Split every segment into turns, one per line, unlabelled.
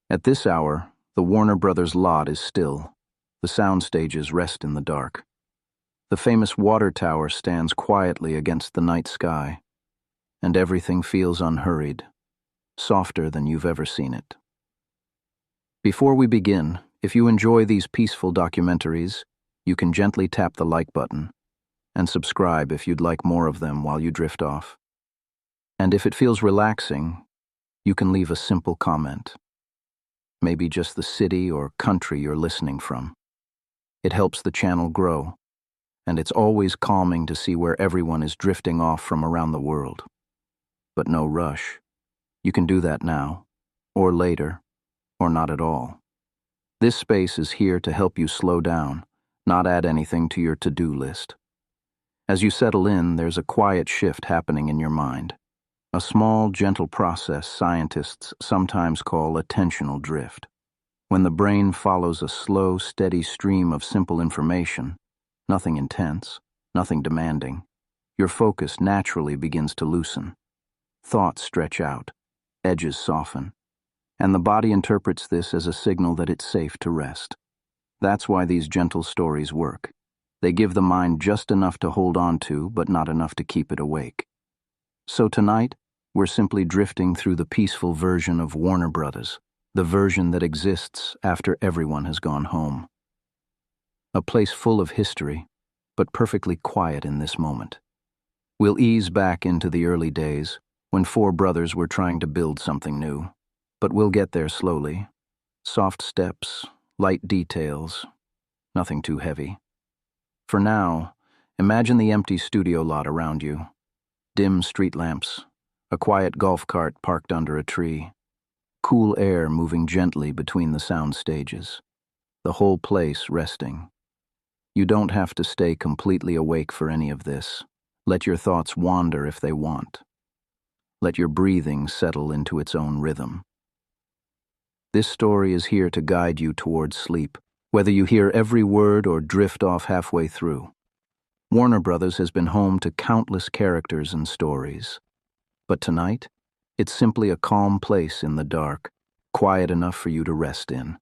At this hour, the Warner Brothers lot is still. The sound stages rest in the dark. The famous water tower stands quietly against the night sky, and everything feels unhurried, softer than you've ever seen it. Before we begin, if you enjoy these peaceful documentaries, you can gently tap the like button and subscribe if you'd like more of them while you drift off. And if it feels relaxing, you can leave a simple comment. Maybe just the city or country you're listening from. It helps the channel grow, and it's always calming to see where everyone is drifting off from around the world. But no rush. You can do that now, or later, or not at all. This space is here to help you slow down, not add anything to your to-do list. As you settle in, there's a quiet shift happening in your mind. A small, gentle process scientists sometimes call attentional drift. When the brain follows a slow, steady stream of simple information, nothing intense, nothing demanding, your focus naturally begins to loosen. Thoughts stretch out, edges soften, and the body interprets this as a signal that it's safe to rest. That's why these gentle stories work. They give the mind just enough to hold on to, but not enough to keep it awake. So tonight, we're simply drifting through the peaceful version of Warner Brothers, the version that exists after everyone has gone home. A place full of history, but perfectly quiet in this moment. We'll ease back into the early days, when four brothers were trying to build something new. But we'll get there slowly. Soft steps, light details, nothing too heavy. For now, imagine the empty studio lot around you. Dim street lamps, a quiet golf cart parked under a tree, cool air moving gently between the sound stages, the whole place resting. You don't have to stay completely awake for any of this. Let your thoughts wander if they want. Let your breathing settle into its own rhythm. This story is here to guide you towards sleep, whether you hear every word or drift off halfway through. Warner Brothers has been home to countless characters and stories. But tonight, it's simply a calm place in the dark, quiet enough for you to rest in.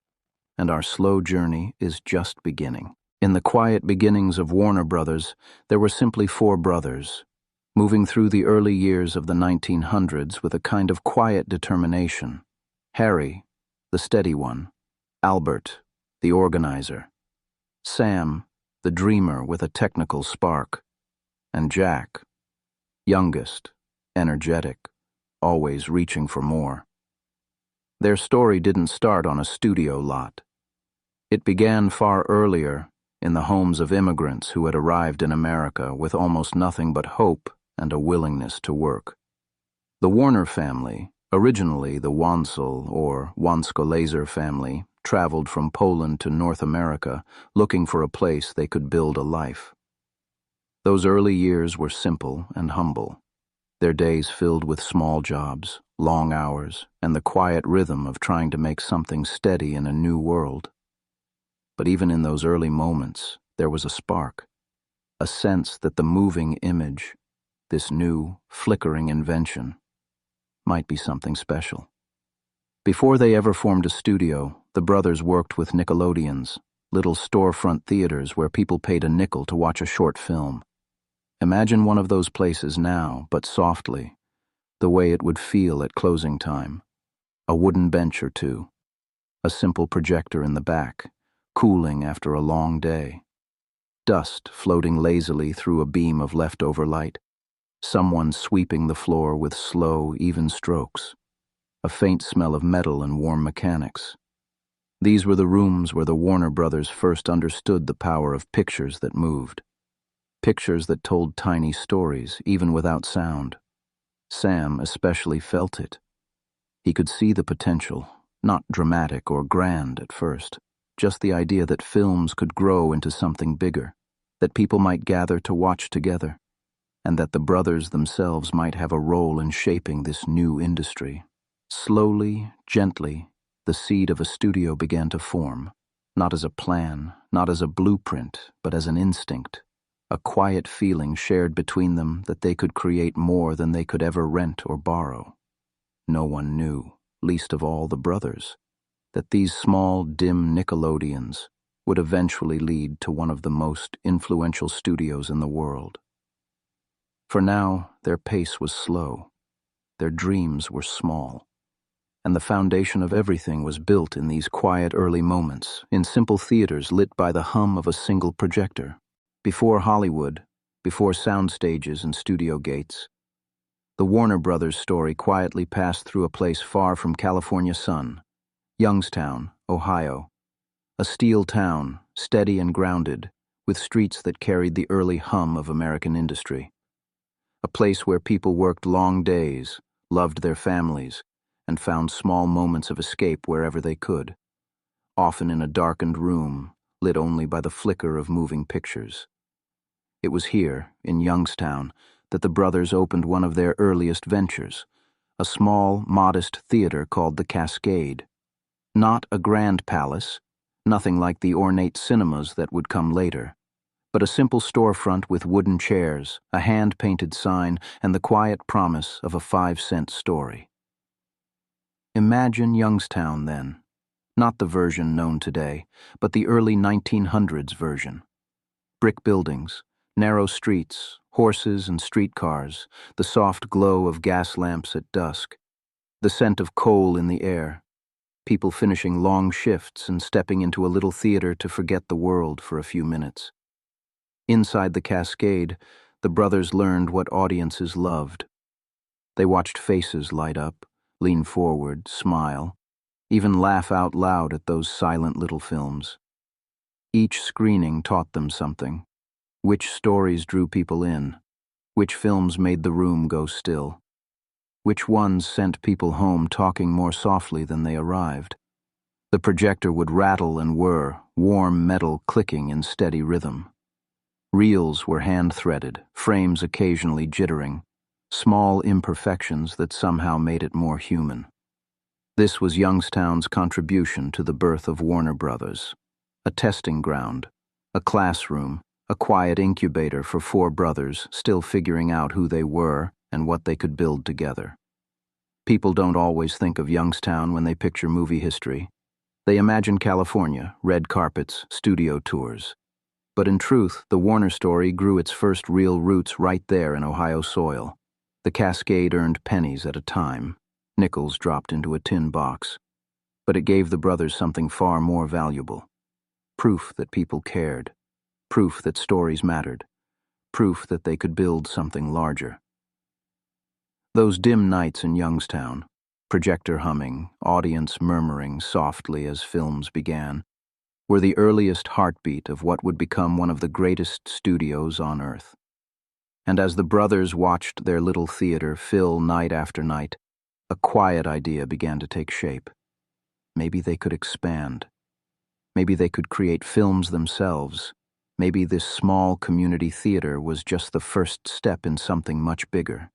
And our slow journey is just beginning. In the quiet beginnings of Warner Brothers, there were simply four brothers, moving through the early years of the 1900s with a kind of quiet determination. Harry, the steady one; Albert, the organizer; Sam, the dreamer with a technical spark; and Jack, youngest, energetic, always reaching for more. Their story didn't start on a studio lot. It began far earlier, in the homes of immigrants who had arrived in America with almost nothing but hope and a willingness to work. The Warner family, originally the Wansel or Wanskolazer family, traveled from Poland to North America looking for a place they could build a life. Those early years were simple and humble, their days filled with small jobs, long hours, and the quiet rhythm of trying to make something steady in a new world. But even in those early moments, there was a spark, a sense that the moving image, this new, flickering invention, might be something special. Before they ever formed a studio, the brothers worked with Nickelodeons, little storefront theaters where people paid a nickel to watch a short film. Imagine one of those places now, but softly, the way it would feel at closing time. A wooden bench or two, a simple projector in the back, cooling after a long day. Dust floating lazily through a beam of leftover light. Someone sweeping the floor with slow, even strokes. A faint smell of metal and warm mechanics. These were the rooms where the Warner Brothers first understood the power of pictures that moved. Pictures that told tiny stories, even without sound. Sam especially felt it. He could see the potential, not dramatic or grand at first, just the idea that films could grow into something bigger, that people might gather to watch together, and that the brothers themselves might have a role in shaping this new industry. Slowly, gently, the seed of a studio began to form, not as a plan, not as a blueprint, but as an instinct, a quiet feeling shared between them that they could create more than they could ever rent or borrow. No one knew, least of all the brothers, that these small, dim Nickelodeons would eventually lead to one of the most influential studios in the world. For now, their pace was slow, their dreams were small, and the foundation of everything was built in these quiet early moments, in simple theaters lit by the hum of a single projector. Before Hollywood, before sound stages and studio gates, the Warner Brothers story quietly passed through a place far from California sun, Youngstown, Ohio, a steel town, steady and grounded, with streets that carried the early hum of American industry. A place where people worked long days, loved their families, and found small moments of escape wherever they could, often in a darkened room, lit only by the flicker of moving pictures. It was here, in Youngstown, that the brothers opened one of their earliest ventures, a small, modest theater called the Cascade. Not a grand palace, nothing like the ornate cinemas that would come later, but a simple storefront with wooden chairs, a hand-painted sign, and the quiet promise of a 5-cent story. Imagine Youngstown then, not the version known today, but the early 1900s version. Brick buildings, narrow streets, horses and streetcars, the soft glow of gas lamps at dusk, the scent of coal in the air, people finishing long shifts and stepping into a little theater to forget the world for a few minutes. Inside the Cascade, the brothers learned what audiences loved. They watched faces light up, lean forward, smile, even laugh out loud at those silent little films. Each screening taught them something. Which stories drew people in? Which films made the room go still? Which ones sent people home talking more softly than they arrived? The projector would rattle and whir, warm metal clicking in steady rhythm. Reels were hand-threaded, frames occasionally jittering, small imperfections that somehow made it more human. This was Youngstown's contribution to the birth of Warner Brothers, a testing ground, a classroom, a quiet incubator for four brothers still figuring out who they were and what they could build together. People don't always think of Youngstown when they picture movie history. They imagine California, red carpets, studio tours. But in truth, the Warner story grew its first real roots right there in Ohio soil. The Cascade earned pennies at a time, nickels dropped into a tin box. But it gave the brothers something far more valuable. Proof that people cared. Proof that stories mattered. Proof that they could build something larger. Those dim nights in Youngstown, projector humming, audience murmuring softly as films began, were the earliest heartbeat of what would become one of the greatest studios on earth. And as the brothers watched their little theater fill night after night, a quiet idea began to take shape. Maybe they could expand. Maybe they could create films themselves. Maybe this small community theater was just the first step in something much bigger.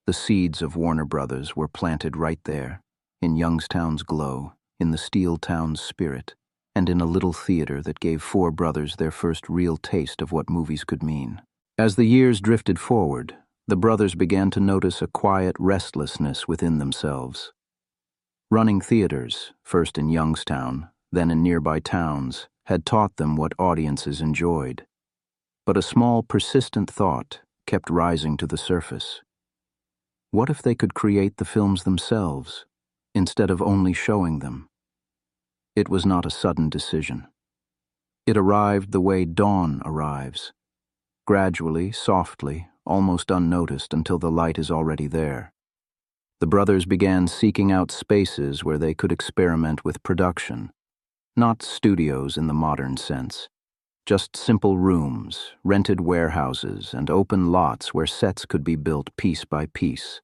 The seeds of Warner Brothers were planted right there, in Youngstown's glow, in the steel town's spirit, and in a little theater that gave four brothers their first real taste of what movies could mean. As the years drifted forward, the brothers began to notice a quiet restlessness within themselves. Running theaters, first in Youngstown, then in nearby towns, had taught them what audiences enjoyed. But a small, persistent thought kept rising to the surface. What if they could create the films themselves, instead of only showing them? It was not a sudden decision. It arrived the way dawn arrives, gradually, softly, almost unnoticed until the light is already there. The brothers began seeking out spaces where they could experiment with production, not studios in the modern sense, just simple rooms, rented warehouses, and open lots where sets could be built piece by piece.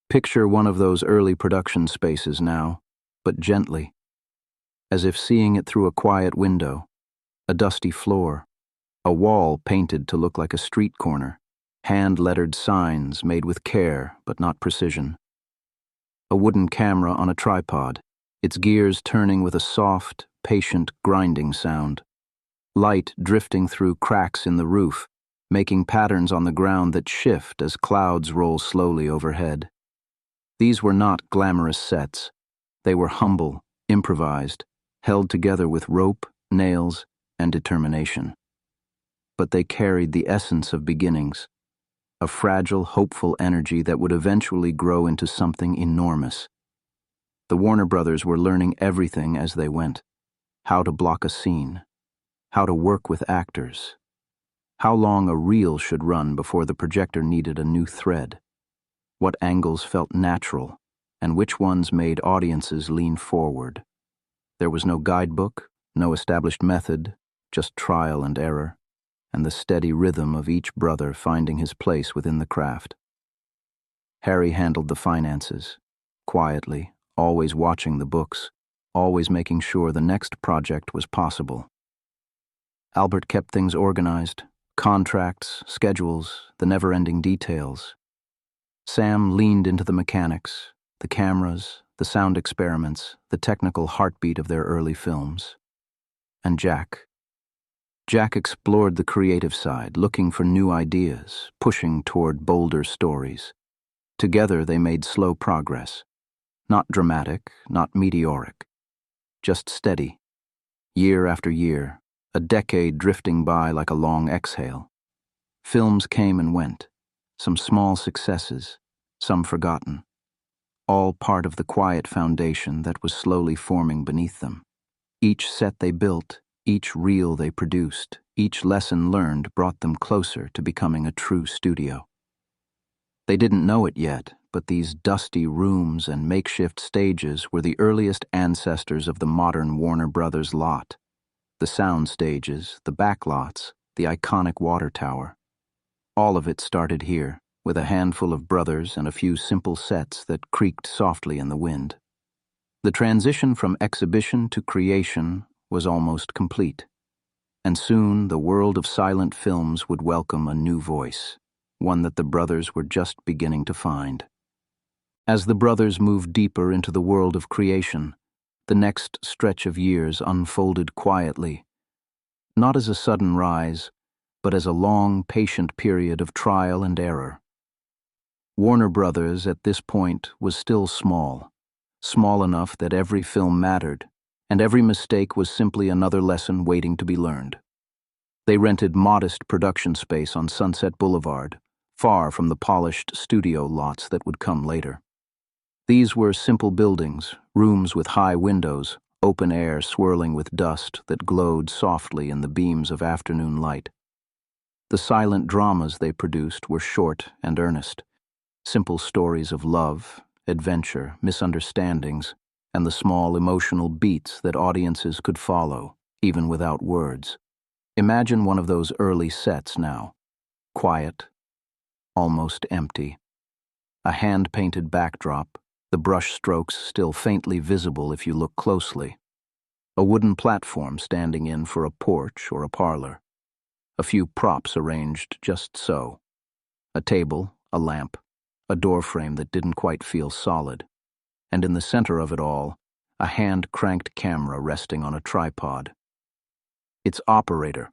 Picture one of those early production spaces now, but gently, as if seeing it through a quiet window, a dusty floor, a wall painted to look like a street corner, hand-lettered signs made with care but not precision. A wooden camera on a tripod, its gears turning with a soft, patient grinding sound. Light drifting through cracks in the roof, making patterns on the ground that shift as clouds roll slowly overhead. These were not glamorous sets. They were humble, improvised, held together with rope, nails, and determination. But they carried the essence of beginnings, a fragile, hopeful energy that would eventually grow into something enormous. The Warner Brothers were learning everything as they went: how to block a scene, how to work with actors, how long a reel should run before the projector needed a new thread, what angles felt natural, and which ones made audiences lean forward. There was no guidebook, no established method, just trial and error, and the steady rhythm of each brother finding his place within the craft. Harry handled the finances, quietly, always watching the books, always making sure the next project was possible. Albert kept things organized: contracts, schedules, the never-ending details. Sam leaned into the mechanics, the cameras, the sound experiments, the technical heartbeat of their early films. And Jack explored the creative side, looking for new ideas, pushing toward bolder stories. Together they made slow progress. Not dramatic, not meteoric. Just steady. Year after year, a decade drifting by like a long exhale. Films came and went, some small successes, some forgotten. All part of the quiet foundation that was slowly forming beneath them. Each set they built, each reel they produced, each lesson learned brought them closer to becoming a true studio. They didn't know it yet, but these dusty rooms and makeshift stages were the earliest ancestors of the modern Warner Brothers lot. The sound stages, the backlots, the iconic water tower. All of it started here, with a handful of brothers and a few simple sets that creaked softly in the wind. The transition from exhibition to creation was almost complete, and soon the world of silent films would welcome a new voice, one that the brothers were just beginning to find. As the brothers moved deeper into the world of creation, the next stretch of years unfolded quietly, not as a sudden rise, but as a long, patient period of trial and error. Warner Brothers at this point was still small enough that every film mattered, and every mistake was simply another lesson waiting to be learned. They rented modest production space on Sunset Boulevard, far from the polished studio lots that would come later. These were simple buildings, rooms with high windows, open air swirling with dust that glowed softly in the beams of afternoon light. The silent dramas they produced were short and earnest, simple stories of love, adventure, misunderstandings, and the small emotional beats that audiences could follow, even without words. Imagine one of those early sets now. Quiet, almost empty. A hand-painted backdrop, the brush strokes still faintly visible if you look closely. A wooden platform standing in for a porch or a parlor. A few props arranged just so. A table, a lamp, a doorframe that didn't quite feel solid. And in the center of it all, a hand-cranked camera resting on a tripod. Its operator,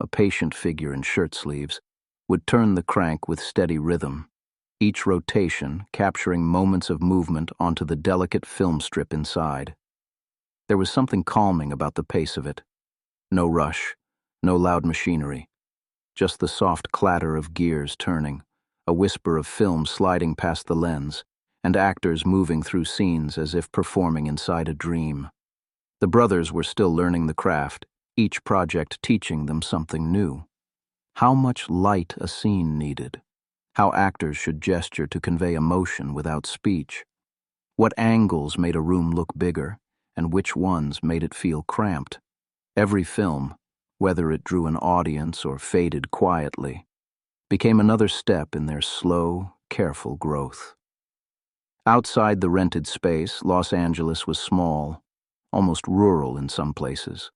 a patient figure in shirt sleeves, would turn the crank with steady rhythm, each rotation capturing moments of movement onto the delicate film strip inside. There was something calming about the pace of it. No rush, no loud machinery, just the soft clatter of gears turning, a whisper of film sliding past the lens, and actors moving through scenes as if performing inside a dream. The brothers were still learning the craft, each project teaching them something new. How much light a scene needed. How actors should gesture to convey emotion without speech. What angles made a room look bigger, and which ones made it feel cramped. Every film, whether it drew an audience or faded quietly, became another step in their slow, careful growth. Outside the rented space, Los Angeles was small, almost rural in some places.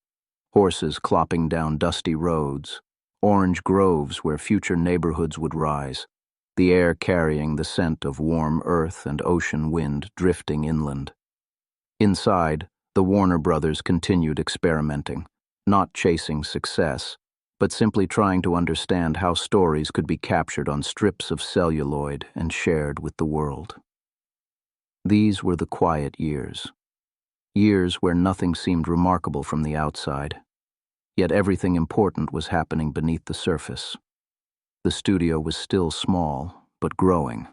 Horses clopping down dusty roads, orange groves where future neighborhoods would rise, the air carrying the scent of warm earth and ocean wind drifting inland. Inside, the Warner Brothers continued experimenting, not chasing success, but simply trying to understand how stories could be captured on strips of celluloid and shared with the world. These were the quiet years. Years where nothing seemed remarkable from the outside, yet everything important was happening beneath the surface. The studio was still small, but growing.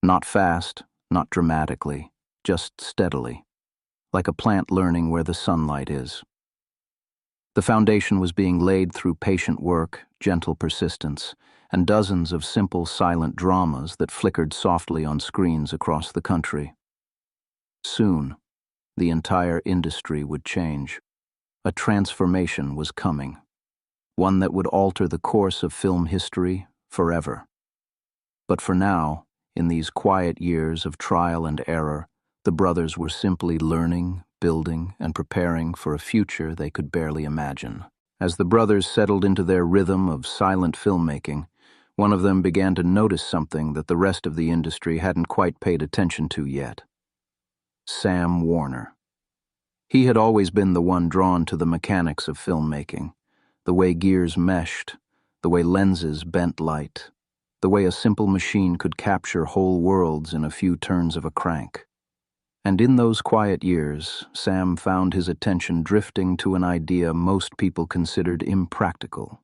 Not fast, not dramatically, just steadily, like a plant learning where the sunlight is. The foundation was being laid through patient work, gentle persistence, and dozens of simple silent dramas that flickered softly on screens across the country. Soon, the entire industry would change. A transformation was coming, one that would alter the course of film history forever. But for now, in these quiet years of trial and error, the brothers were simply learning, building, and preparing for a future they could barely imagine. As the brothers settled into their rhythm of silent filmmaking, one of them began to notice something that the rest of the industry hadn't quite paid attention to yet. Sam Warner. He had always been the one drawn to the mechanics of filmmaking, the way gears meshed, the way lenses bent light, the way a simple machine could capture whole worlds in a few turns of a crank. And in those quiet years, Sam found his attention drifting to an idea most people considered impractical,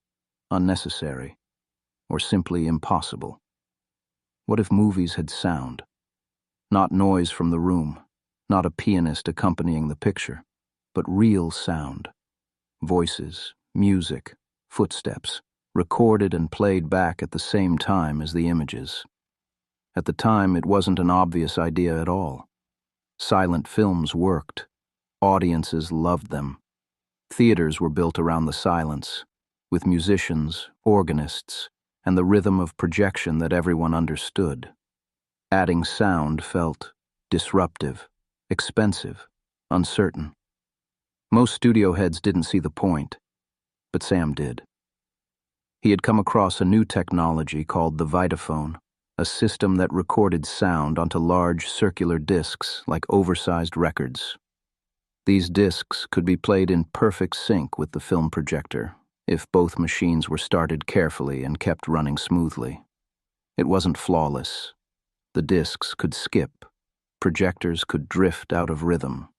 unnecessary, or simply impossible. What if movies had sound? Not noise from the room, not a pianist accompanying the picture, but real sound. Voices, music, footsteps, recorded and played back at the same time as the images. At the time, it wasn't an obvious idea at all. Silent films worked. Audiences loved them. Theaters were built around the silence, with musicians, organists, and the rhythm of projection that everyone understood. Adding sound felt disruptive, expensive, uncertain. Most studio heads didn't see the point, but Sam did. He had come across a new technology called the Vitaphone, a system that recorded sound onto large circular discs like oversized records. These discs could be played in perfect sync with the film projector if both machines were started carefully and kept running smoothly. It wasn't flawless. The discs could skip, projectors could drift out of rhythm,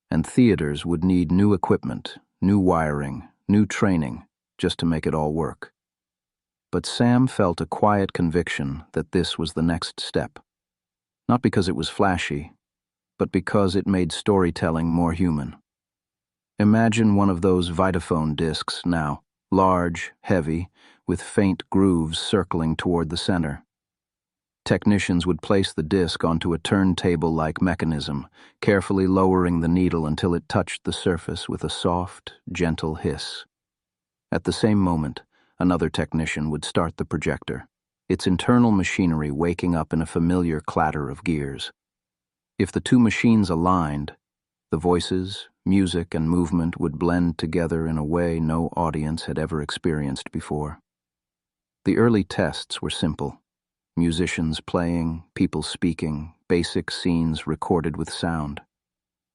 and theaters would need new equipment, new wiring, new training just to make it all work. But Sam felt a quiet conviction that this was the next step. Not because it was flashy, but because it made storytelling more human. Imagine one of those Vitaphone discs now, large, heavy, with faint grooves circling toward the center. Technicians would place the disc onto a turntable-like mechanism, carefully lowering the needle until it touched the surface with a soft, gentle hiss. At the same moment, another technician would start the projector, its internal machinery waking up in a familiar clatter of gears. If the two machines aligned, the voices, music, and movement would blend together in a way no audience had ever experienced before. The early tests were simple. Musicians playing, people speaking, basic scenes recorded with sound.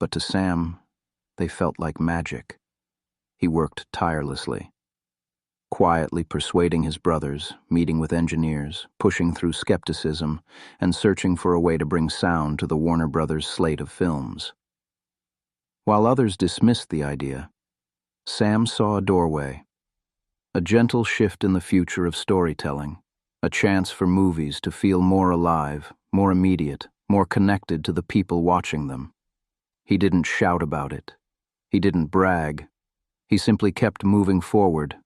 But to Sam, they felt like magic. He worked tirelessly, quietly persuading his brothers, meeting with engineers, pushing through skepticism, and searching for a way to bring sound to the Warner Brothers slate of films. While others dismissed the idea, Sam saw a doorway, a gentle shift in the future of storytelling, a chance for movies to feel more alive, more immediate, more connected to the people watching them. He didn't shout about it. He didn't brag. He simply kept moving forward,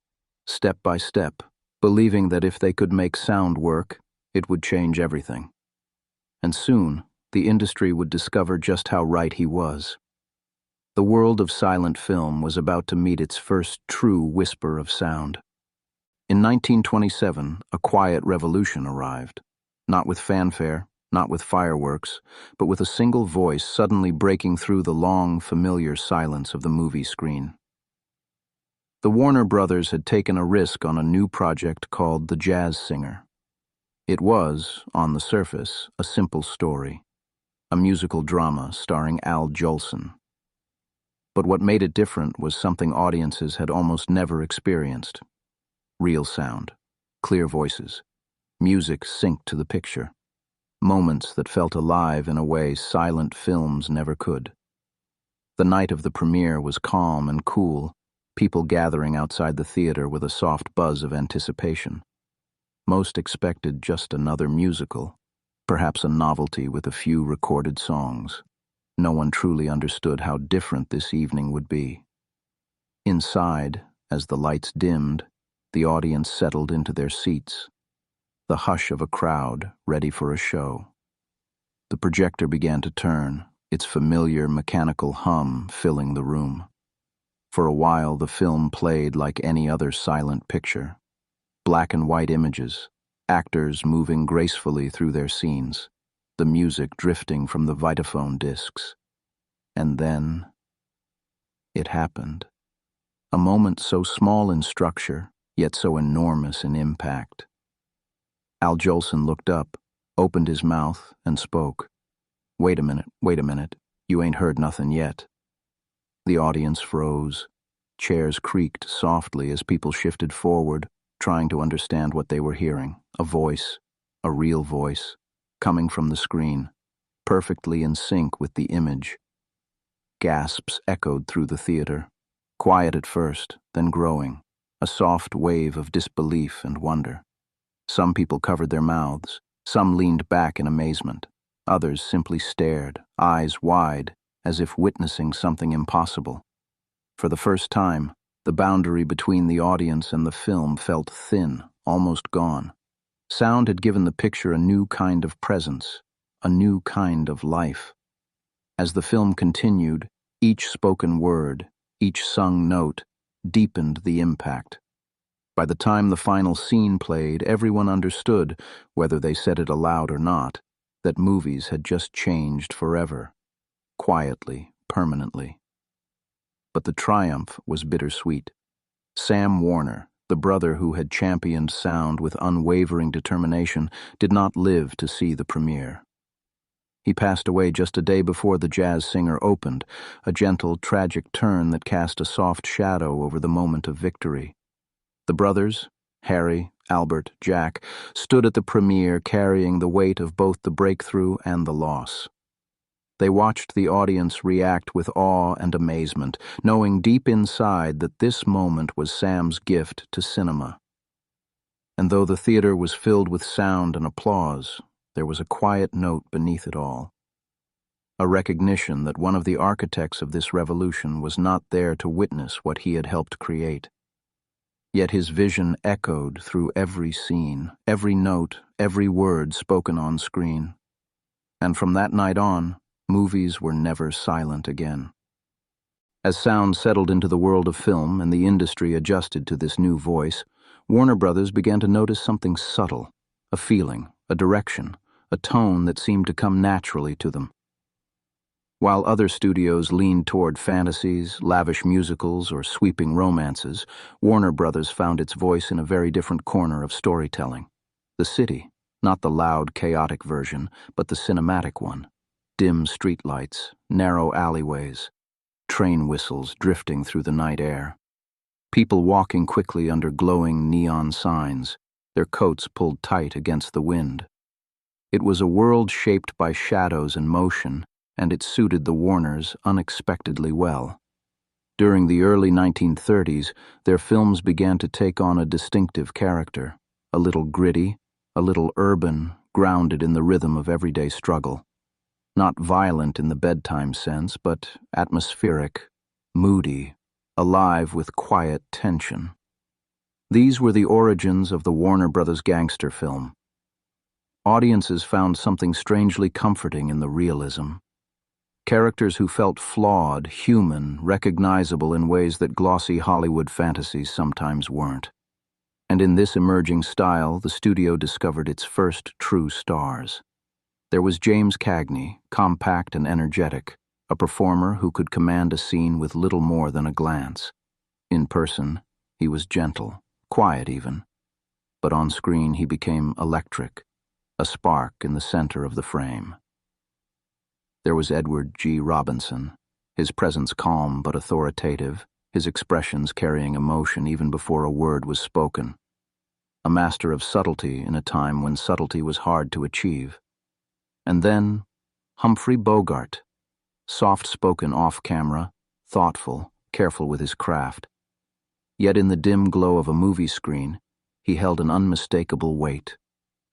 step by step, believing that if they could make sound work, it would change everything. And soon, the industry would discover just how right he was. The world of silent film was about to meet its first true whisper of sound. In 1927, a quiet revolution arrived, not with fanfare, not with fireworks, but with a single voice suddenly breaking through the long, familiar silence of the movie screen. The Warner Brothers had taken a risk on a new project called The Jazz Singer. It was, on the surface, a simple story, a musical drama starring Al Jolson. But what made it different was something audiences had almost never experienced. Real sound, clear voices, music synced to the picture, moments that felt alive in a way silent films never could. The night of the premiere was calm and cool, people gathering outside the theater with a soft buzz of anticipation. Most expected just another musical, perhaps a novelty with a few recorded songs. No one truly understood how different this evening would be. Inside, as the lights dimmed, the audience settled into their seats, the hush of a crowd ready for a show. The projector began to turn, its familiar mechanical hum filling the room. For a while, the film played like any other silent picture. Black and white images, actors moving gracefully through their scenes, the music drifting from the Vitaphone discs. And then, it happened. A moment so small in structure, yet so enormous in impact. Al Jolson looked up, opened his mouth, and spoke. Wait a minute, you ain't heard nothing yet." The audience froze. Chairs creaked softly as people shifted forward, trying to understand what they were hearing. A voice, a real voice, coming from the screen, perfectly in sync with the image. Gasps echoed through the theater, quiet at first, then growing, a soft wave of disbelief and wonder. Some people covered their mouths, some leaned back in amazement. Others simply stared, eyes wide, as if witnessing something impossible. For the first time, the boundary between the audience and the film felt thin, almost gone. Sound had given the picture a new kind of presence, a new kind of life. As the film continued, each spoken word, each sung note, deepened the impact. By the time the final scene played, everyone understood, whether they said it aloud or not, that movies had just changed forever, quietly, permanently. But the triumph was bittersweet. Sam Warner, the brother who had championed sound with unwavering determination, did not live to see the premiere. He passed away just a day before the jazz singer opened, a gentle, tragic turn that cast a soft shadow over the moment of victory. The brothers, Harry, Albert, Jack, stood at the premiere carrying the weight of both the breakthrough and the loss. They watched the audience react with awe and amazement, knowing deep inside that this moment was Sam's gift to cinema. And though the theater was filled with sound and applause, there was a quiet note beneath it all. A recognition that one of the architects of this revolution was not there to witness what he had helped create. Yet his vision echoed through every scene, every note, every word spoken on screen. And from that night on, movies were never silent again. As sound settled into the world of film and the industry adjusted to this new voice, Warner Brothers began to notice something subtle, a feeling, a direction, a tone that seemed to come naturally to them. While other studios leaned toward fantasies, lavish musicals, or sweeping romances, Warner Brothers found its voice in a very different corner of storytelling. The city, not the loud, chaotic version, but the cinematic one. Dim streetlights, narrow alleyways, train whistles drifting through the night air. People walking quickly under glowing neon signs, their coats pulled tight against the wind. It was a world shaped by shadows and motion, and it suited the Warners unexpectedly well. During the early 1930s, their films began to take on a distinctive character, a little gritty, a little urban, grounded in the rhythm of everyday struggle. Not violent in the bedtime sense, but atmospheric, moody, alive with quiet tension. These were the origins of the Warner Brothers gangster film. Audiences found something strangely comforting in the realism. Characters who felt flawed, human, recognizable in ways that glossy Hollywood fantasies sometimes weren't. And in this emerging style, the studio discovered its first true stars. There was James Cagney, compact and energetic, a performer who could command a scene with little more than a glance. In person, he was gentle, quiet even. But on screen he became electric, a spark in the center of the frame. There was Edward G. Robinson, his presence calm but authoritative, his expressions carrying emotion even before a word was spoken. A master of subtlety in a time when subtlety was hard to achieve. And then, Humphrey Bogart, soft-spoken off-camera, thoughtful, careful with his craft. Yet in the dim glow of a movie screen, he held an unmistakable weight,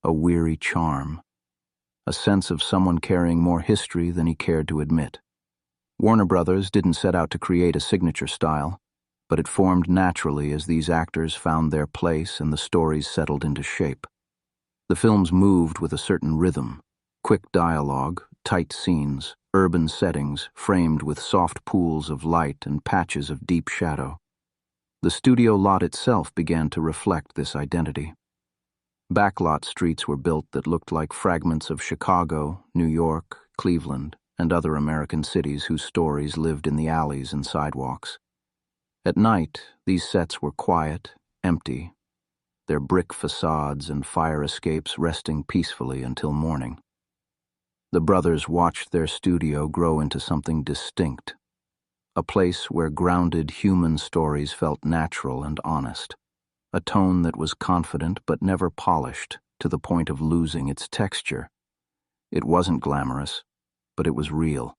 a weary charm, a sense of someone carrying more history than he cared to admit. Warner Brothers didn't set out to create a signature style, but it formed naturally as these actors found their place and the stories settled into shape. The films moved with a certain rhythm, quick dialogue, tight scenes, urban settings framed with soft pools of light and patches of deep shadow. The studio lot itself began to reflect this identity. Backlot streets were built that looked like fragments of Chicago, New York, Cleveland, and other American cities whose stories lived in the alleys and sidewalks. At night, these sets were quiet, empty, their brick facades and fire escapes resting peacefully until morning. The brothers watched their studio grow into something distinct, a place where grounded human stories felt natural and honest, a tone that was confident but never polished to the point of losing its texture. It wasn't glamorous, but it was real,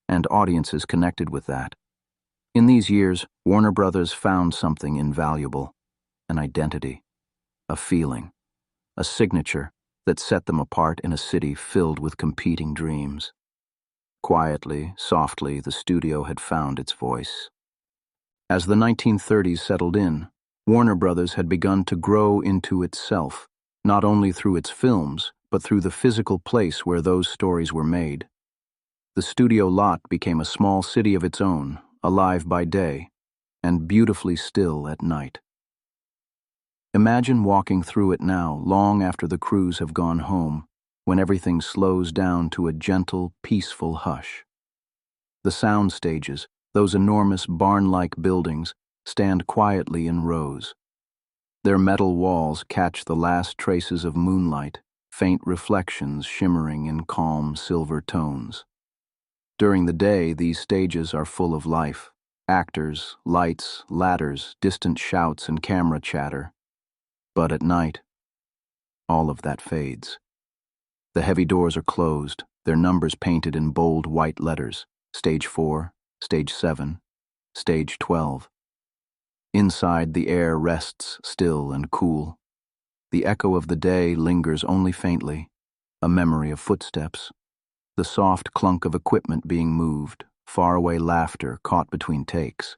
and audiences connected with that. In these years, Warner Brothers found something invaluable, an identity, a feeling, a signature that set them apart in a city filled with competing dreams. Quietly, softly, the studio had found its voice. As the 1930s settled in, Warner Brothers had begun to grow into itself, not only through its films, but through the physical place where those stories were made. The studio lot became a small city of its own, alive by day, and beautifully still at night. Imagine walking through it now, long after the crews have gone home, when everything slows down to a gentle, peaceful hush. The sound stages, those enormous barn-like buildings, stand quietly in rows. Their metal walls catch the last traces of moonlight, faint reflections shimmering in calm silver tones. During the day, these stages are full of life, actors, lights, ladders, distant shouts, and camera chatter. But at night, all of that fades. The heavy doors are closed, their numbers painted in bold white letters, Stage 4, Stage 7, Stage 12. Inside, the air rests still and cool. The echo of the day lingers only faintly, a memory of footsteps, the soft clunk of equipment being moved, faraway laughter caught between takes.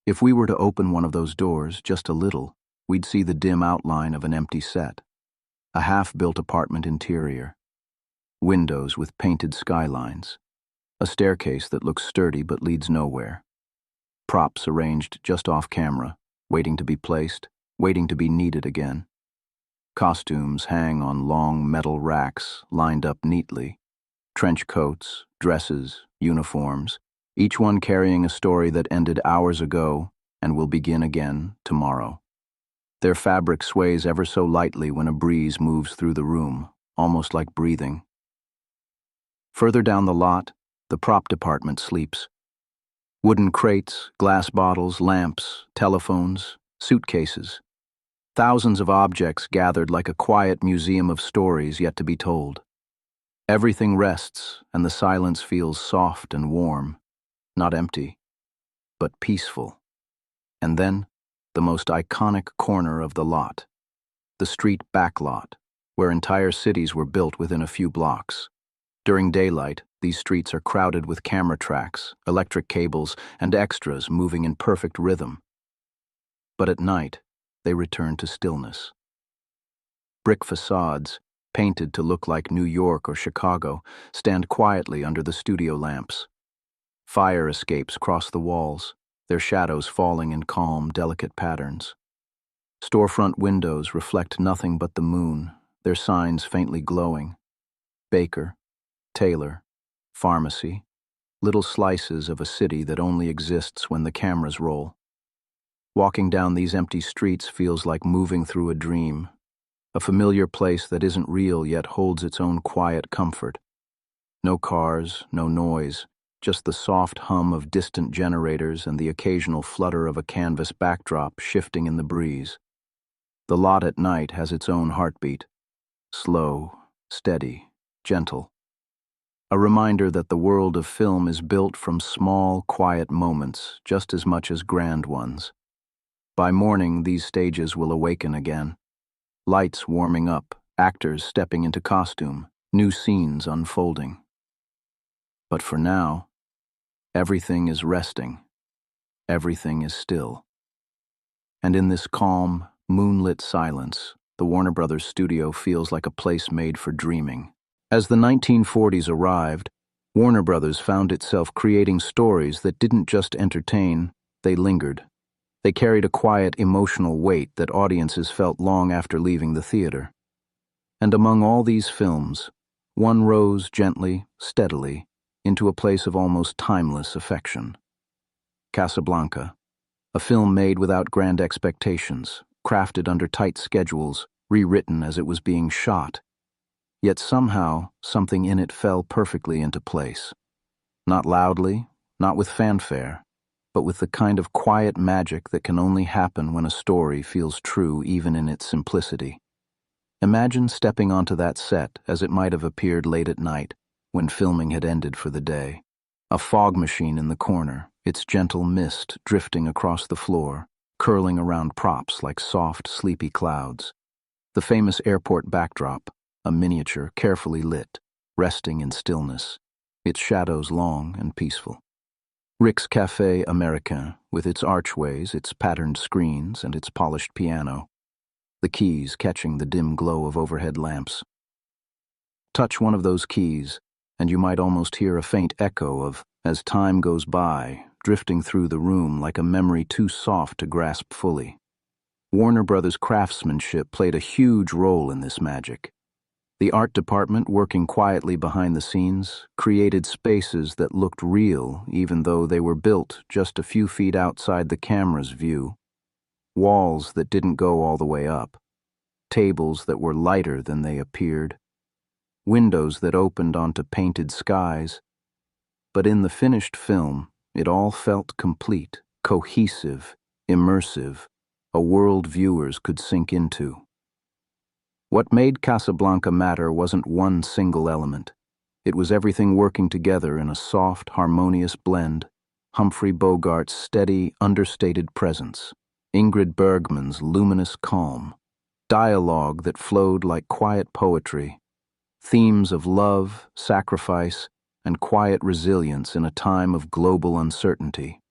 If we were to open one of those doors just a little, we'd see the dim outline of an empty set, a half-built apartment interior, windows with painted skylines, a staircase that looks sturdy but leads nowhere, props arranged just off camera, waiting to be placed, waiting to be needed again. Costumes hang on long metal racks lined up neatly, trench coats, dresses, uniforms, each one carrying a story that ended hours ago and will begin again tomorrow. Their fabric sways ever so lightly when a breeze moves through the room, almost like breathing. Further down the lot, the prop department sleeps. Wooden crates, glass bottles, lamps, telephones, suitcases. Thousands of objects gathered like a quiet museum of stories yet to be told. Everything rests, and the silence feels soft and warm, not empty, but peaceful. And then, the most iconic corner of the lot, the street back lot, where entire cities were built within a few blocks. During daylight, these streets are crowded with camera tracks, electric cables, and extras moving in perfect rhythm. But at night, they return to stillness. Brick facades, painted to look like New York or Chicago, stand quietly under the studio lamps. Fire escapes cross the walls, their shadows falling in calm, delicate patterns. Storefront windows reflect nothing but the moon, their signs faintly glowing. Baker, tailor, pharmacy, little slices of a city that only exists when the cameras roll. Walking down these empty streets feels like moving through a dream, a familiar place that isn't real yet holds its own quiet comfort. No cars, no noise, just the soft hum of distant generators and the occasional flutter of a canvas backdrop shifting in the breeze. The lot at night has its own heartbeat, slow, steady, gentle. a reminder that the world of film is built from small, quiet moments just as much as grand ones. By morning, these stages will awaken again. Lights warming up, actors stepping into costume, new scenes unfolding. But for now, everything is resting. Everything is still. And in this calm, moonlit silence, the Warner Brothers studio feels like a place made for dreaming. As the 1940s arrived, Warner Brothers found itself creating stories that didn't just entertain, they lingered. They carried a quiet, emotional weight that audiences felt long after leaving the theater. And among all these films, one rose gently, steadily, into a place of almost timeless affection. Casablanca, a film made without grand expectations, crafted under tight schedules, rewritten as it was being shot. Yet somehow, something in it fell perfectly into place. Not loudly, not with fanfare, but with the kind of quiet magic that can only happen when a story feels true even in its simplicity. Imagine stepping onto that set as it might have appeared late at night, when filming had ended for the day. A fog machine in the corner, its gentle mist drifting across the floor, curling around props like soft, sleepy clouds. The famous airport backdrop, a miniature carefully lit, resting in stillness, its shadows long and peaceful. Rick's Café Américain, with its archways, its patterned screens, and its polished piano, the keys catching the dim glow of overhead lamps. Touch one of those keys, and you might almost hear a faint echo of, as time goes by, drifting through the room like a memory too soft to grasp fully. Warner Brothers' craftsmanship played a huge role in this magic. The art department, working quietly behind the scenes, created spaces that looked real even though they were built just a few feet outside the camera's view. Walls that didn't go all the way up. Tables that were lighter than they appeared. Windows that opened onto painted skies. But in the finished film, it all felt complete, cohesive, immersive, a world viewers could sink into. What made Casablanca matter wasn't one single element. It was everything working together in a soft, harmonious blend. Humphrey Bogart's steady, understated presence. Ingrid Bergman's luminous calm. Dialogue that flowed like quiet poetry. Themes of love, sacrifice, and quiet resilience in a time of global uncertainty.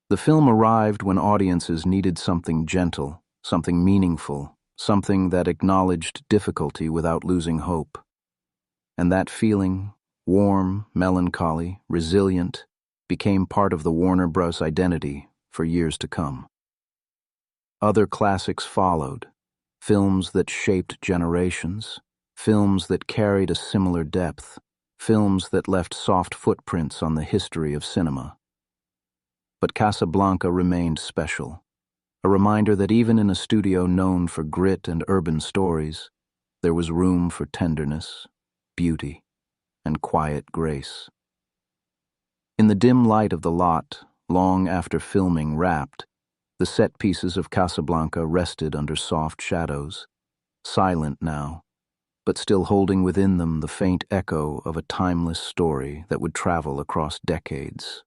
The film arrived when audiences needed something gentle, something meaningful, something that acknowledged difficulty without losing hope. And that feeling, warm, melancholy, resilient, became part of the Warner Bros. Identity for years to come. Other classics followed, films that shaped generations, films that carried a similar depth, films that left soft footprints on the history of cinema. But Casablanca remained special, a reminder that even in a studio known for grit and urban stories, there was room for tenderness, beauty, and quiet grace. In the dim light of the lot, long after filming wrapped, the set pieces of Casablanca rested under soft shadows, silent now, but still holding within them the faint echo of a timeless story that would travel across decades.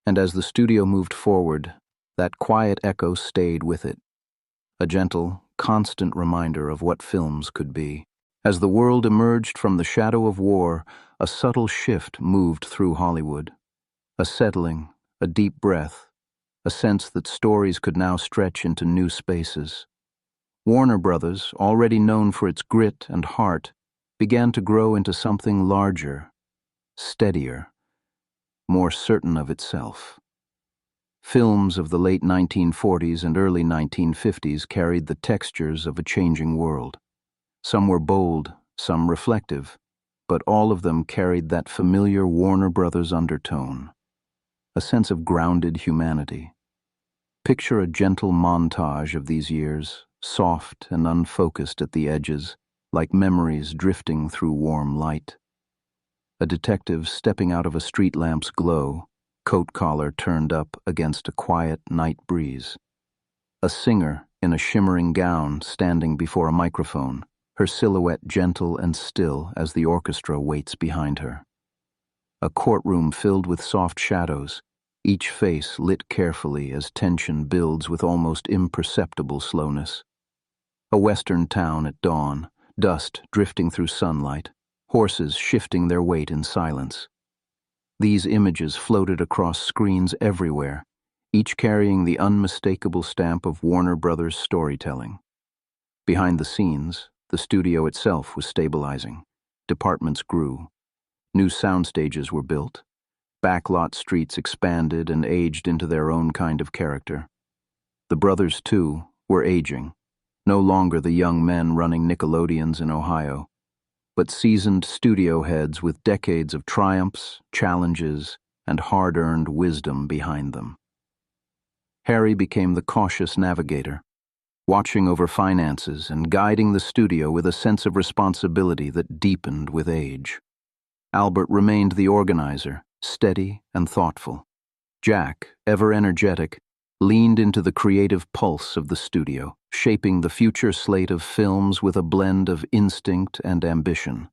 And as the studio moved forward, that quiet echo stayed with it, a gentle, constant reminder of what films could be. As the world emerged from the shadow of war, a subtle shift moved through Hollywood. A settling, a deep breath, a sense that stories could now stretch into new spaces. Warner Brothers, already known for its grit and heart, began to grow into something larger, steadier, more certain of itself. Films of the late 1940s and early 1950s carried the textures of a changing world. Some were bold, some reflective, but all of them carried that familiar Warner Brothers undertone, a sense of grounded humanity. Picture a gentle montage of these years, soft and unfocused at the edges, like memories drifting through warm light. A detective stepping out of a street lamp's glow, coat collar turned up against a quiet night breeze. A singer in a shimmering gown standing before a microphone, her silhouette gentle and still as the orchestra waits behind her. A courtroom filled with soft shadows, each face lit carefully as tension builds with almost imperceptible slowness. A western town at dawn, dust drifting through sunlight, horses shifting their weight in silence. These images floated across screens everywhere, each carrying the unmistakable stamp of Warner Brothers storytelling. Behind the scenes, the studio itself was stabilizing. Departments grew. New sound stages were built. Backlot streets expanded and aged into their own kind of character. The brothers, too, were aging, no longer the young men running Nickelodeons in Ohio, but seasoned studio heads with decades of triumphs, challenges, and hard-earned wisdom behind them. Harry became the cautious navigator, watching over finances and guiding the studio with a sense of responsibility that deepened with age. Albert remained the organizer, steady and thoughtful. Jack, ever energetic, leaned into the creative pulse of the studio, shaping the future slate of films with a blend of instinct and ambition.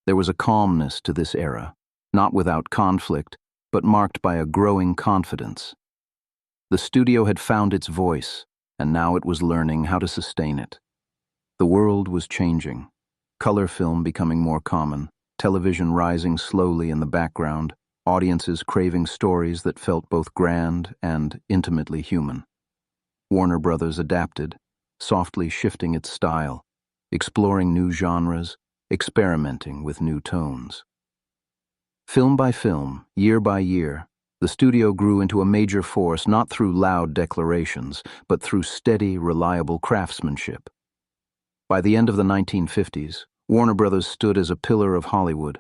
There was a calmness to this era, not without conflict, but marked by a growing confidence. The studio had found its voice, and now it was learning how to sustain it. The world was changing, color film becoming more common, television rising slowly in the background, audiences craving stories that felt both grand and intimately human. Warner Brothers adapted, softly shifting its style, exploring new genres, experimenting with new tones. Film by film, year by year, the studio grew into a major force not through loud declarations, but through steady, reliable craftsmanship. By the end of the 1950s, Warner Brothers stood as a pillar of Hollywood,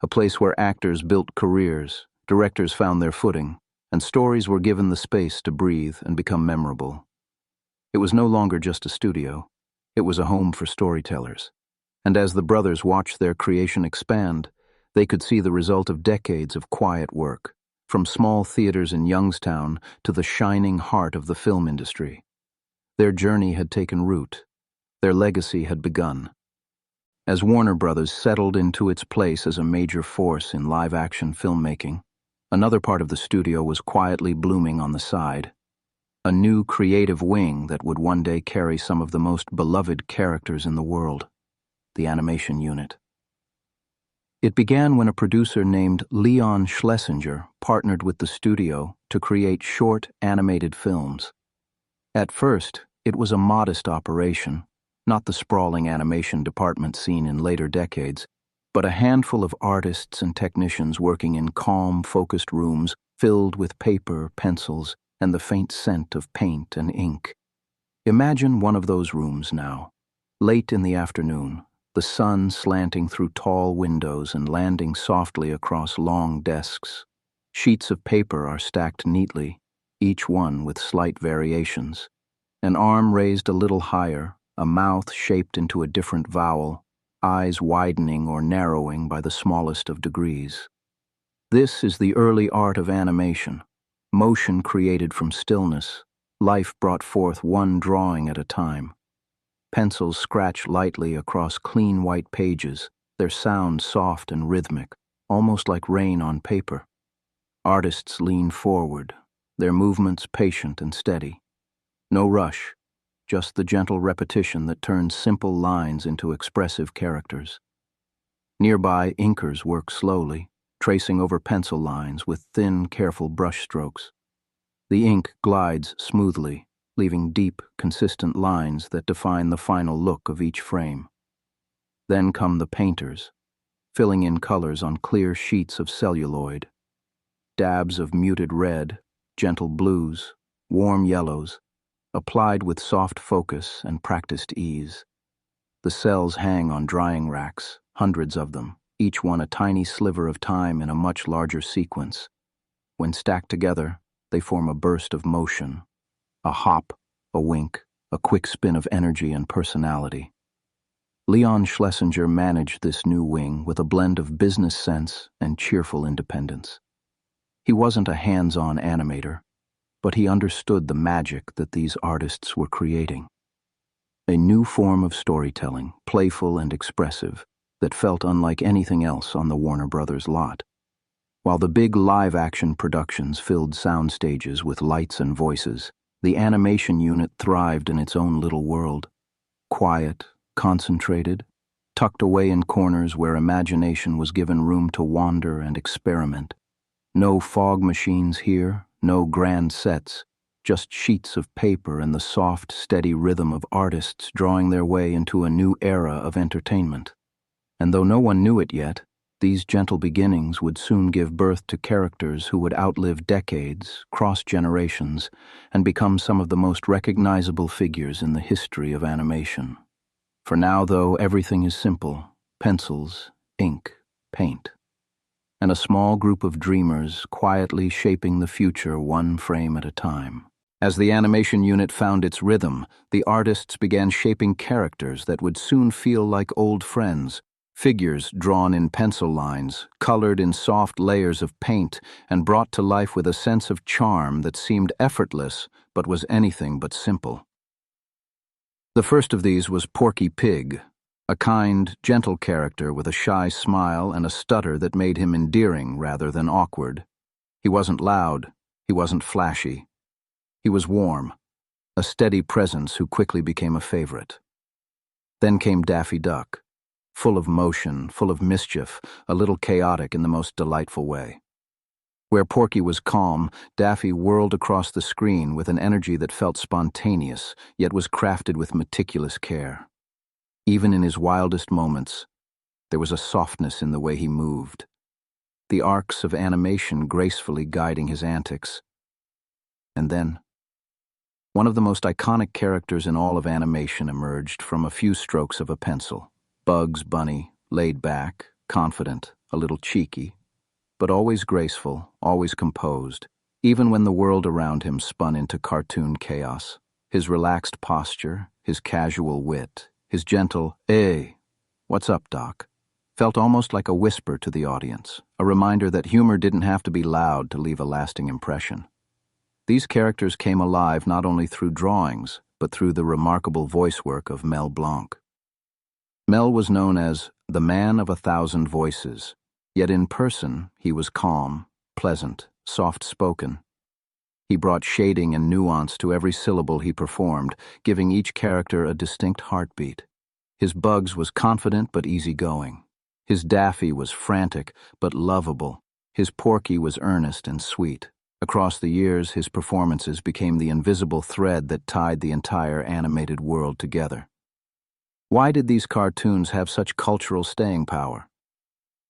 a place where actors built careers, directors found their footing, and stories were given the space to breathe and become memorable. It was no longer just a studio. It was a home for storytellers. And as the brothers watched their creation expand, they could see the result of decades of quiet work, from small theaters in Youngstown to the shining heart of the film industry. Their journey had taken root. Their legacy had begun. As Warner Brothers settled into its place as a major force in live-action filmmaking, another part of the studio was quietly blooming on the side. A new creative wing that would one day carry some of the most beloved characters in the world, the animation unit. It began when a producer named Leon Schlesinger partnered with the studio to create short, animated films. At first, it was a modest operation, not the sprawling animation department seen in later decades, but a handful of artists and technicians working in calm, focused rooms filled with paper, pencils, and the faint scent of paint and ink. Imagine one of those rooms now, late in the afternoon, the sun slanting through tall windows and landing softly across long desks. Sheets of paper are stacked neatly, each one with slight variations. An arm raised a little higher, a mouth shaped into a different vowel, eyes widening or narrowing by the smallest of degrees. This is the early art of animation, motion created from stillness, life brought forth one drawing at a time. Pencils scratch lightly across clean white pages, their sound soft and rhythmic, almost like rain on paper. Artists lean forward, their movements patient and steady. No rush, just the gentle repetition that turns simple lines into expressive characters. Nearby, inkers work slowly, tracing over pencil lines with thin, careful brush strokes. The ink glides smoothly, leaving deep, consistent lines that define the final look of each frame. Then come the painters, filling in colors on clear sheets of celluloid. Dabs of muted red, gentle blues, warm yellows, applied with soft focus and practiced ease. The cells hang on drying racks, hundreds of them, each one a tiny sliver of time in a much larger sequence. When stacked together, they form a burst of motion, a hop, a wink, a quick spin of energy and personality. Leon Schlesinger managed this new wing with a blend of business sense and cheerful independence. He wasn't a hands-on animator, but he understood the magic that these artists were creating. A new form of storytelling, playful and expressive, that felt unlike anything else on the Warner Brothers lot. While the big live-action productions filled sound stages with lights and voices, the animation unit thrived in its own little world. Quiet, concentrated, tucked away in corners where imagination was given room to wander and experiment. No fog machines here, no grand sets, just sheets of paper and the soft, steady rhythm of artists drawing their way into a new era of entertainment. And though no one knew it yet, these gentle beginnings would soon give birth to characters who would outlive decades, cross generations, and become some of the most recognizable figures in the history of animation. For now, though, everything is simple: pencils, ink, paint, and a small group of dreamers quietly shaping the future one frame at a time. As the animation unit found its rhythm, the artists began shaping characters that would soon feel like old friends, figures drawn in pencil lines, colored in soft layers of paint, and brought to life with a sense of charm that seemed effortless but was anything but simple. The first of these was Porky Pig, a kind, gentle character with a shy smile and a stutter that made him endearing rather than awkward. He wasn't loud, he wasn't flashy. He was warm, a steady presence who quickly became a favorite. Then came Daffy Duck, full of motion, full of mischief, a little chaotic in the most delightful way. Where Porky was calm, Daffy whirled across the screen with an energy that felt spontaneous, yet was crafted with meticulous care. Even in his wildest moments, there was a softness in the way he moved, the arcs of animation gracefully guiding his antics. And then, one of the most iconic characters in all of animation emerged from a few strokes of a pencil. Bugs Bunny, laid back, confident, a little cheeky, but always graceful, always composed, even when the world around him spun into cartoon chaos. His relaxed posture, his casual wit, his gentle, "Hey, what's up, Doc?" felt almost like a whisper to the audience, a reminder that humor didn't have to be loud to leave a lasting impression. These characters came alive not only through drawings, but through the remarkable voice work of Mel Blanc. Mel was known as the man of 1,000 voices, yet in person he was calm, pleasant, soft-spoken. He brought shading and nuance to every syllable he performed, giving each character a distinct heartbeat. His Bugs was confident but easygoing. His Daffy was frantic but lovable. His Porky was earnest and sweet. Across the years, his performances became the invisible thread that tied the entire animated world together. Why did these cartoons have such cultural staying power?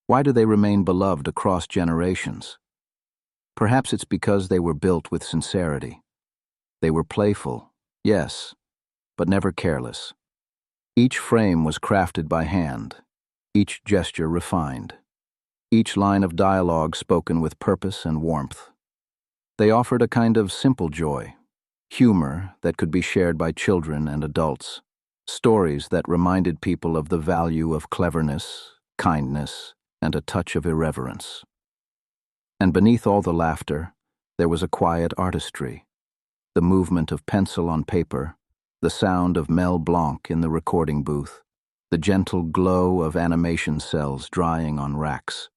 Why do they remain beloved across generations? Perhaps it's because they were built with sincerity. They were playful, yes, but never careless. Each frame was crafted by hand, each gesture refined, each line of dialogue spoken with purpose and warmth. They offered a kind of simple joy, humor that could be shared by children and adults, stories that reminded people of the value of cleverness, kindness, and a touch of irreverence. And beneath all the laughter, there was a quiet artistry, the movement of pencil on paper, the sound of Mel Blanc in the recording booth, the gentle glow of animation cells drying on racks.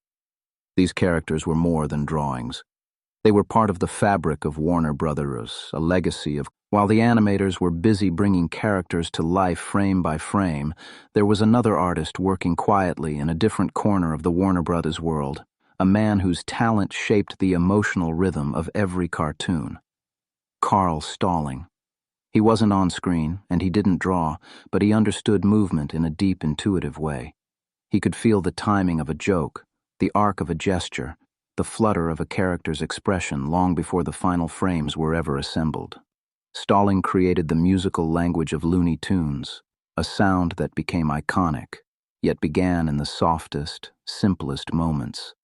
These characters were more than drawings. They were part of the fabric of Warner Brothers, a legacy of... While the animators were busy bringing characters to life frame by frame, there was another artist working quietly in a different corner of the Warner Brothers world, a man whose talent shaped the emotional rhythm of every cartoon. Carl Stalling. He wasn't on screen, and he didn't draw, but he understood movement in a deep, intuitive way. He could feel the timing of a joke, the arc of a gesture, the flutter of a character's expression long before the final frames were ever assembled. Stalling created the musical language of Looney Tunes, a sound that became iconic, yet began in the softest, simplest moments.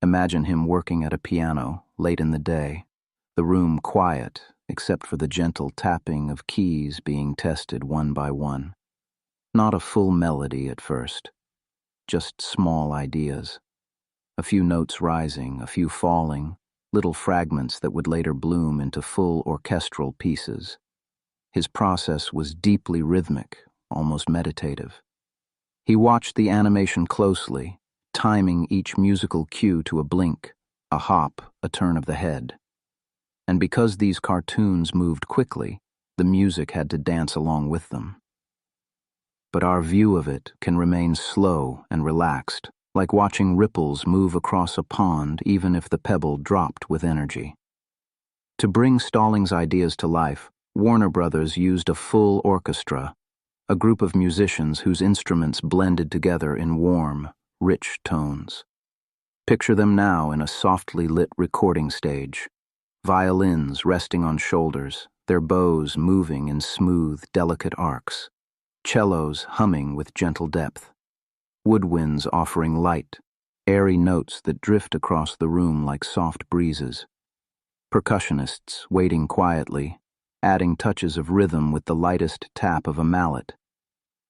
Imagine him working at a piano, late in the day, the room quiet, except for the gentle tapping of keys being tested one by one. Not a full melody at first, just small ideas. A few notes rising, a few falling, little fragments that would later bloom into full orchestral pieces. His process was deeply rhythmic, almost meditative. He watched the animation closely, timing each musical cue to a blink, a hop, a turn of the head. And because these cartoons moved quickly, the music had to dance along with them. But our view of it can remain slow and relaxed, like watching ripples move across a pond even if the pebble dropped with energy. To bring Stallings' ideas to life, Warner Brothers used a full orchestra, a group of musicians whose instruments blended together in warm, rich tones. Picture them now in a softly lit recording stage, violins resting on shoulders, their bows moving in smooth, delicate arcs, cellos humming with gentle depth, woodwinds offering light, airy notes that drift across the room like soft breezes, percussionists waiting quietly, adding touches of rhythm with the lightest tap of a mallet.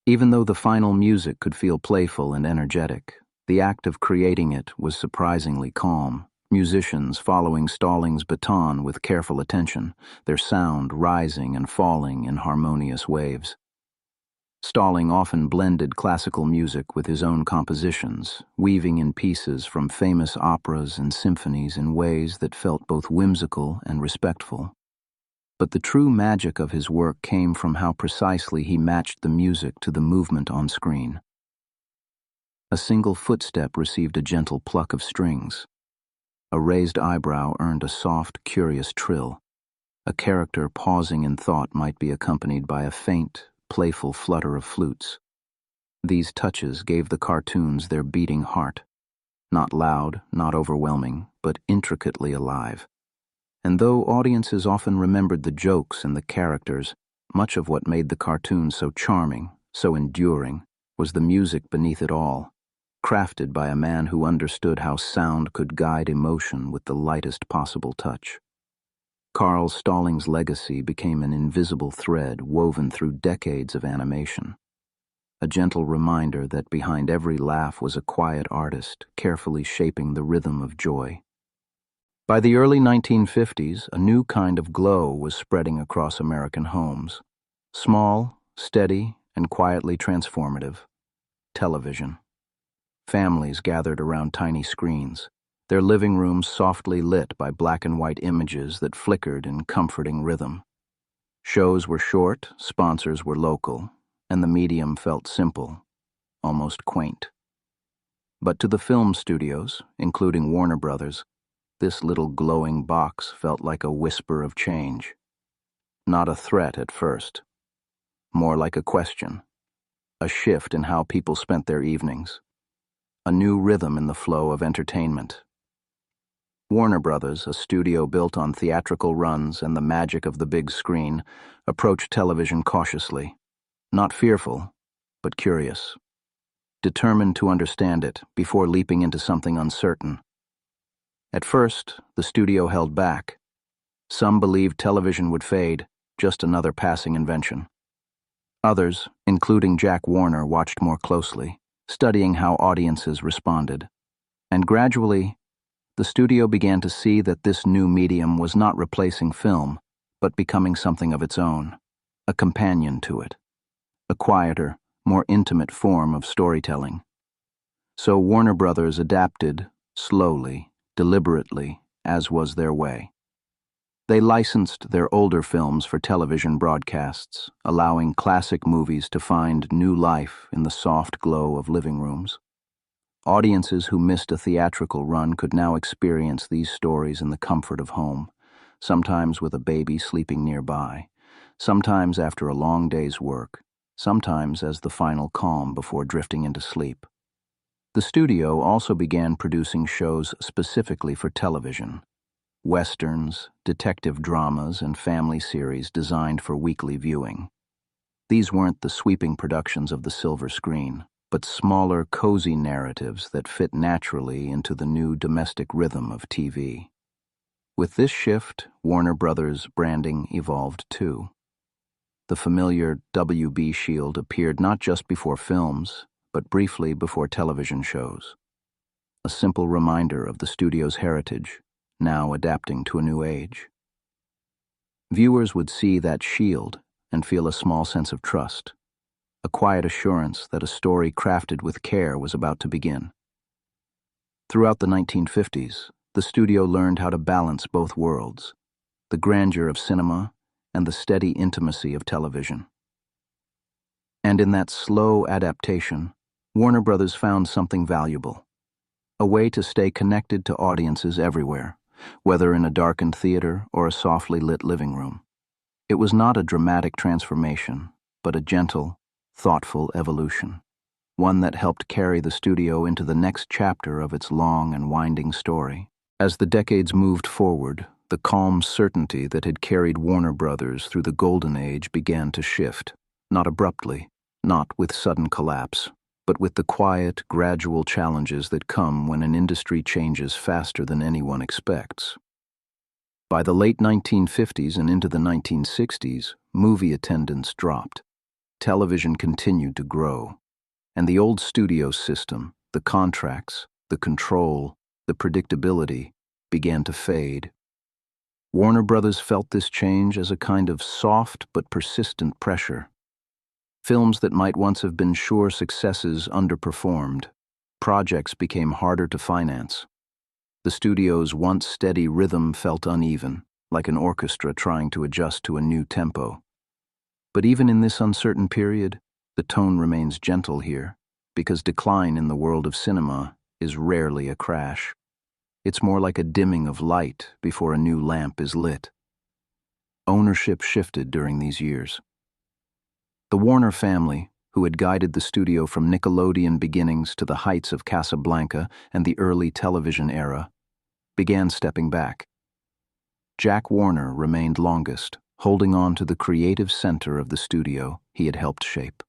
Even though the final music could feel playful and energetic, the act of creating it was surprisingly calm, musicians following Stallings' baton with careful attention, their sound rising and falling in harmonious waves. Stalling often blended classical music with his own compositions, weaving in pieces from famous operas and symphonies in ways that felt both whimsical and respectful. But the true magic of his work came from how precisely he matched the music to the movement on screen. A single footstep received a gentle pluck of strings. A raised eyebrow earned a soft, curious trill. A character pausing in thought might be accompanied by a faint, playful flutter of flutes. These touches gave the cartoons their beating heart. Not loud, not overwhelming, but intricately alive. And though audiences often remembered the jokes and the characters, much of what made the cartoons so charming, so enduring, was the music beneath it all, crafted by a man who understood how sound could guide emotion with the lightest possible touch. Carl Stallings' legacy became an invisible thread woven through decades of animation, a gentle reminder that behind every laugh was a quiet artist carefully shaping the rhythm of joy. By the early 1950s, a new kind of glow was spreading across American homes. Small, steady, and quietly transformative. Television. Families gathered around tiny screens, their living rooms softly lit by black and white images that flickered in comforting rhythm. Shows were short, sponsors were local, and the medium felt simple, almost quaint. But to the film studios, including Warner Brothers, this little glowing box felt like a whisper of change. Not a threat at first, more like a question, a shift in how people spent their evenings, a new rhythm in the flow of entertainment. Warner Brothers, a studio built on theatrical runs and the magic of the big screen, approached television cautiously, not fearful, but curious, determined to understand it before leaping into something uncertain. At first, the studio held back. Some believed television would fade, just another passing invention. Others, including Jack Warner, watched more closely, studying how audiences responded. And gradually, the studio began to see that this new medium was not replacing film, but becoming something of its own, a companion to it, a quieter, more intimate form of storytelling. So Warner Brothers adapted, slowly, deliberately, as was their way. They licensed their older films for television broadcasts, allowing classic movies to find new life in the soft glow of living rooms. Audiences who missed a theatrical run could now experience these stories in the comfort of home, sometimes with a baby sleeping nearby, sometimes after a long day's work, sometimes as the final calm before drifting into sleep. The studio also began producing shows specifically for television, westerns, detective dramas, and family series designed for weekly viewing. These weren't the sweeping productions of the silver screen, but smaller, cozy narratives that fit naturally into the new domestic rhythm of TV. With this shift, Warner Brothers' branding evolved too. The familiar WB shield appeared not just before films, but briefly before television shows. A simple reminder of the studio's heritage, now adapting to a new age. Viewers would see that shield and feel a small sense of trust, a quiet assurance that a story crafted with care was about to begin. Throughout the 1950s, the studio learned how to balance both worlds, the grandeur of cinema and the steady intimacy of television. And in that slow adaptation, Warner Brothers found something valuable, a way to stay connected to audiences everywhere, whether in a darkened theater or a softly lit living room. It was not a dramatic transformation, but a gentle, thoughtful evolution, one that helped carry the studio into the next chapter of its long and winding story. As the decades moved forward, the calm certainty that had carried Warner Brothers through the golden age began to shift, not abruptly, not with sudden collapse, but with the quiet, gradual challenges that come when an industry changes faster than anyone expects. By the late 1950s and into the 1960s, movie attendance dropped. Television continued to grow, and the old studio system, the contracts, the control, the predictability, began to fade. Warner Brothers felt this change as a kind of soft but persistent pressure. Films that might once have been sure successes underperformed. Projects became harder to finance. The studio's once steady rhythm felt uneven, like an orchestra trying to adjust to a new tempo. But even in this uncertain period, the tone remains gentle here, because decline in the world of cinema is rarely a crash. It's more like a dimming of light before a new lamp is lit. Ownership shifted during these years. The Warner family, who had guided the studio from Nickelodeon beginnings to the heights of Casablanca and the early television era, began stepping back. Jack Warner remained longest, holding on to the creative center of the studio he had helped shape.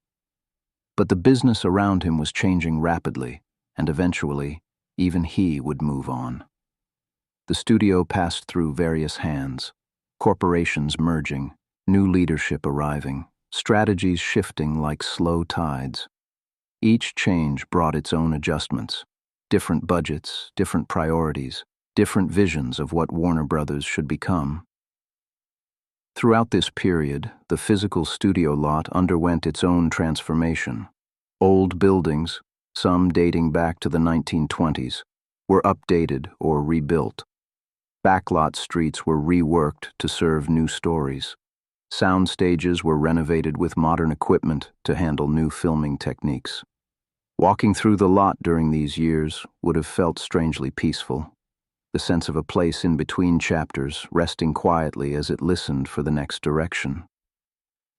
But the business around him was changing rapidly, and eventually, even he would move on. The studio passed through various hands, corporations merging, new leadership arriving, strategies shifting like slow tides. Each change brought its own adjustments, different budgets, different priorities, different visions of what Warner Brothers should become. Throughout this period, the physical studio lot underwent its own transformation. Old buildings, some dating back to the 1920s, were updated or rebuilt. Backlot streets were reworked to serve new stories. Sound stages were renovated with modern equipment to handle new filming techniques. Walking through the lot during these years would have felt strangely peaceful, the sense of a place in between chapters, resting quietly as it listened for the next direction.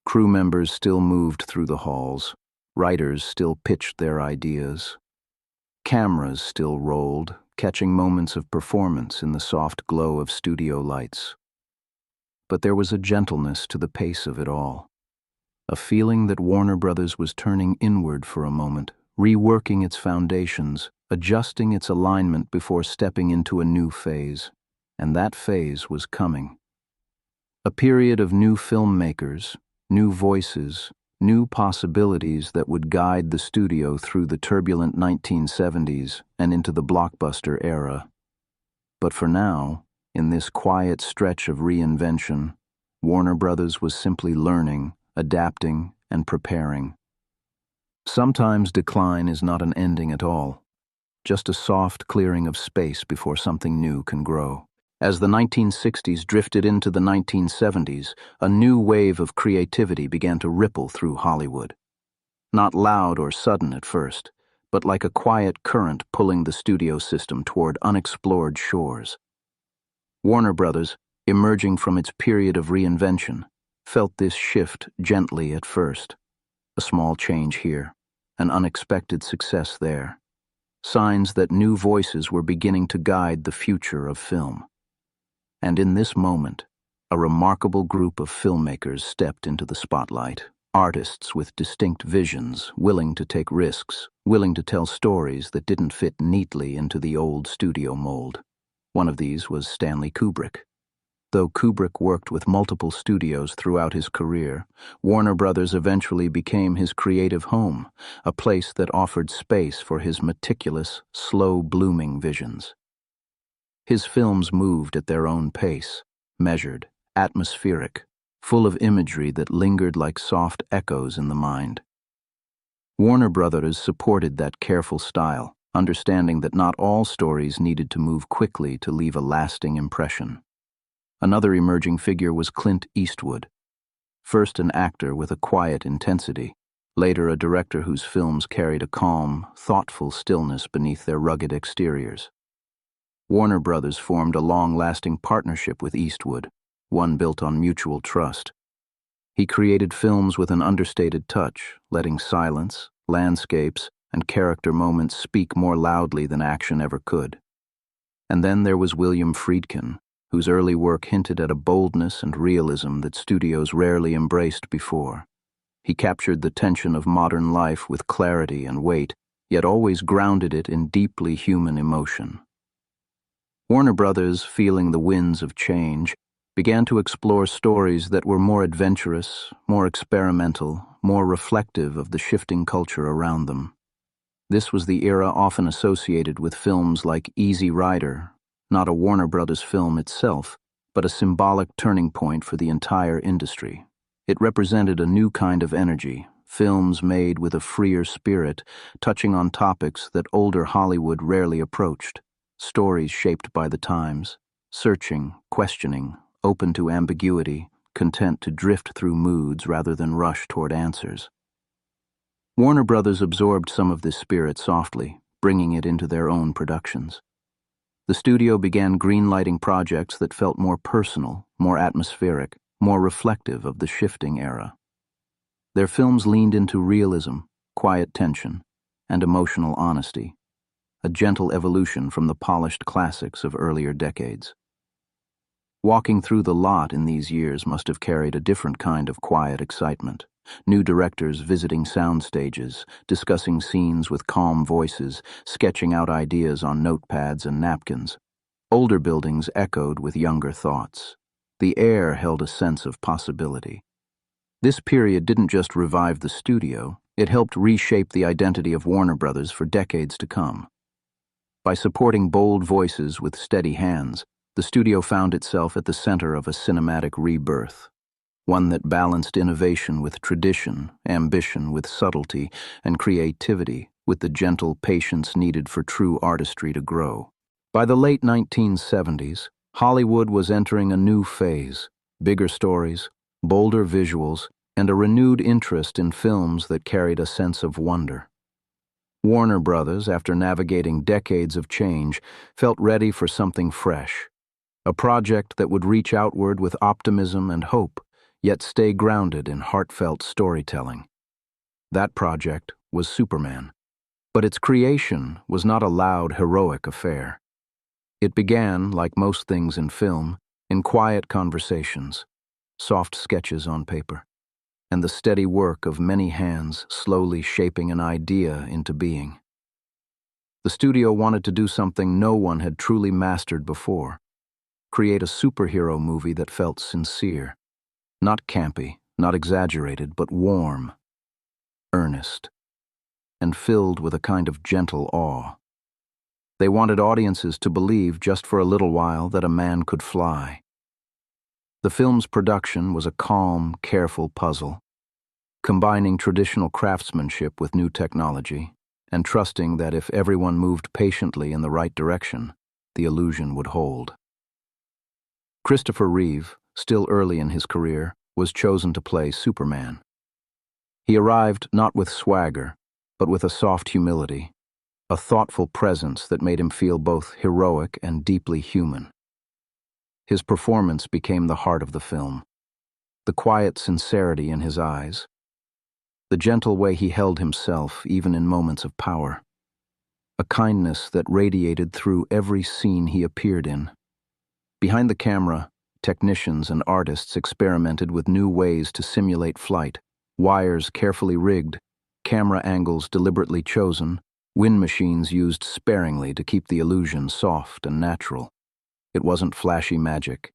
Crew members still moved through the halls, writers still pitched their ideas. Cameras still rolled, catching moments of performance in the soft glow of studio lights. But there was a gentleness to the pace of it all, a feeling that Warner Brothers was turning inward for a moment, reworking its foundations, adjusting its alignment before stepping into a new phase. And that phase was coming. A period of new filmmakers, new voices, new possibilities that would guide the studio through the turbulent 1970s and into the blockbuster era. But for now, in this quiet stretch of reinvention, Warner Brothers was simply learning, adapting, and preparing. Sometimes decline is not an ending at all, just a soft clearing of space before something new can grow. As the 1960s drifted into the 1970s, a new wave of creativity began to ripple through Hollywood. Not loud or sudden at first, but like a quiet current pulling the studio system toward unexplored shores. Warner Brothers, emerging from its period of reinvention, felt this shift gently at first. A small change here, an unexpected success there. Signs that new voices were beginning to guide the future of film. And in this moment, a remarkable group of filmmakers stepped into the spotlight. Artists with distinct visions, willing to take risks, willing to tell stories that didn't fit neatly into the old studio mold. One of these was Stanley Kubrick. Though Kubrick worked with multiple studios throughout his career, Warner Brothers eventually became his creative home, a place that offered space for his meticulous, slow-blooming visions. His films moved at their own pace, measured, atmospheric, full of imagery that lingered like soft echoes in the mind. Warner Brothers supported that careful style, understanding that not all stories needed to move quickly to leave a lasting impression. Another emerging figure was Clint Eastwood, first an actor with a quiet intensity, later a director whose films carried a calm, thoughtful stillness beneath their rugged exteriors. Warner Brothers formed a long-lasting partnership with Eastwood, one built on mutual trust. He created films with an understated touch, letting silence, landscapes, and character moments speak more loudly than action ever could. And then there was William Friedkin, whose early work hinted at a boldness and realism that studios rarely embraced before. He captured the tension of modern life with clarity and weight, yet always grounded it in deeply human emotion. Warner Brothers, feeling the winds of change, began to explore stories that were more adventurous, more experimental, more reflective of the shifting culture around them. This was the era often associated with films like Easy Rider, not a Warner Brothers film itself, but a symbolic turning point for the entire industry. It represented a new kind of energy, films made with a freer spirit, touching on topics that older Hollywood rarely approached, stories shaped by the times, searching, questioning, open to ambiguity, content to drift through moods rather than rush toward answers. Warner Brothers absorbed some of this spirit softly, bringing it into their own productions. The studio began greenlighting projects that felt more personal, more atmospheric, more reflective of the shifting era. Their films leaned into realism, quiet tension, and emotional honesty, a gentle evolution from the polished classics of earlier decades. Walking through the lot in these years must have carried a different kind of quiet excitement. New directors visiting sound stages, discussing scenes with calm voices, sketching out ideas on notepads and napkins. Older buildings echoed with younger thoughts. The air held a sense of possibility. This period didn't just revive the studio, it helped reshape the identity of Warner Brothers for decades to come. By supporting bold voices with steady hands, the studio found itself at the center of a cinematic rebirth, one that balanced innovation with tradition, ambition with subtlety, and creativity with the gentle patience needed for true artistry to grow. By the late 1970s, Hollywood was entering a new phase, bigger stories, bolder visuals, and a renewed interest in films that carried a sense of wonder. Warner Brothers, after navigating decades of change, felt ready for something fresh, a project that would reach outward with optimism and hope, yet stay grounded in heartfelt storytelling. That project was Superman. But its creation was not a loud, heroic affair. It began, like most things in film, in quiet conversations, soft sketches on paper, and the steady work of many hands slowly shaping an idea into being. The studio wanted to do something no one had truly mastered before, create a superhero movie that felt sincere, not campy, not exaggerated, but warm, earnest, and filled with a kind of gentle awe. They wanted audiences to believe just for a little while that a man could fly. The film's production was a calm, careful puzzle, combining traditional craftsmanship with new technology, and trusting that if everyone moved patiently in the right direction, the illusion would hold. Christopher Reeve, still early in his career, was chosen to play Superman. He arrived not with swagger, but with a soft humility, a thoughtful presence that made him feel both heroic and deeply human. His performance became the heart of the film, the quiet sincerity in his eyes, the gentle way he held himself even in moments of power, a kindness that radiated through every scene he appeared in. Behind the camera, technicians and artists experimented with new ways to simulate flight, wires carefully rigged, camera angles deliberately chosen, wind machines used sparingly to keep the illusion soft and natural. It wasn't flashy magic.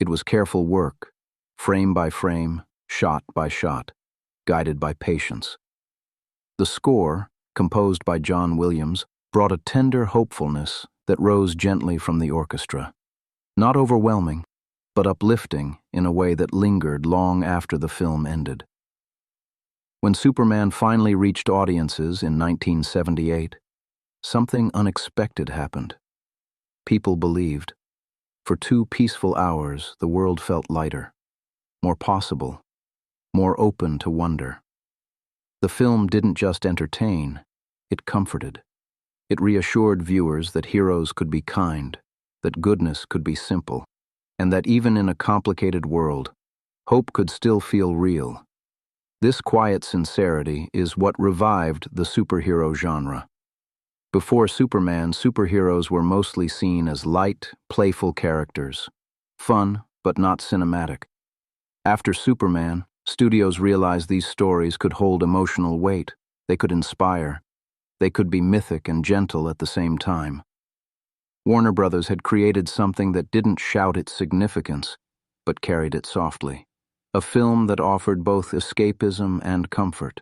It was careful work, frame by frame, shot by shot, guided by patience. The score, composed by John Williams, brought a tender hopefulness that rose gently from the orchestra. Not overwhelming, but uplifting in a way that lingered long after the film ended. When Superman finally reached audiences in 1978, something unexpected happened. People believed. For 2 peaceful hours, the world felt lighter, more possible, more open to wonder. The film didn't just entertain, it comforted. It reassured viewers that heroes could be kind, that goodness could be simple, and that even in a complicated world, hope could still feel real. This quiet sincerity is what revived the superhero genre. Before Superman, superheroes were mostly seen as light, playful characters, fun but not cinematic. After Superman, studios realized these stories could hold emotional weight, they could inspire, they could be mythic and gentle at the same time. Warner Brothers had created something that didn't shout its significance, but carried it softly. A film that offered both escapism and comfort.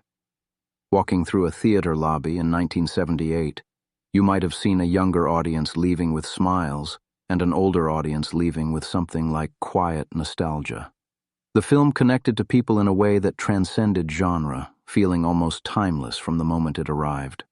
Walking through a theater lobby in 1978, you might have seen a younger audience leaving with smiles and an older audience leaving with something like quiet nostalgia. The film connected to people in a way that transcended genre, feeling almost timeless from the moment it arrived.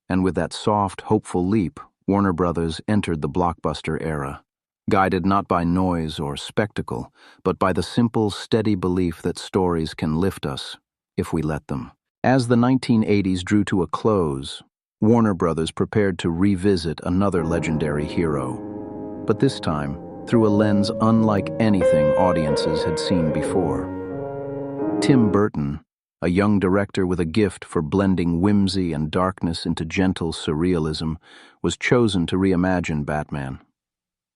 And with that soft, hopeful leap, Warner Brothers entered the blockbuster era, guided not by noise or spectacle, but by the simple, steady belief that stories can lift us, if we let them. As the 1980s drew to a close, Warner Brothers prepared to revisit another legendary hero, but this time through a lens unlike anything audiences had seen before. Tim Burton, a young director with a gift for blending whimsy and darkness into gentle surrealism, was chosen to reimagine Batman.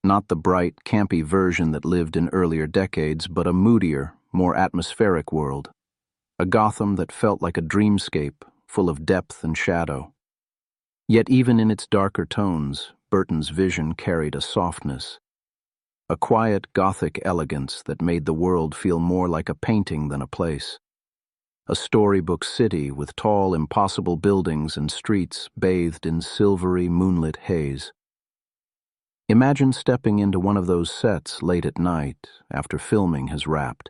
Not the bright, campy version that lived in earlier decades, but a moodier, more atmospheric world. A Gotham that felt like a dreamscape, full of depth and shadow. Yet even in its darker tones, Burton's vision carried a softness. A quiet, Gothic elegance that made the world feel more like a painting than a place. A storybook city with tall, impossible buildings and streets bathed in silvery, moonlit haze. Imagine stepping into one of those sets late at night after filming has wrapped.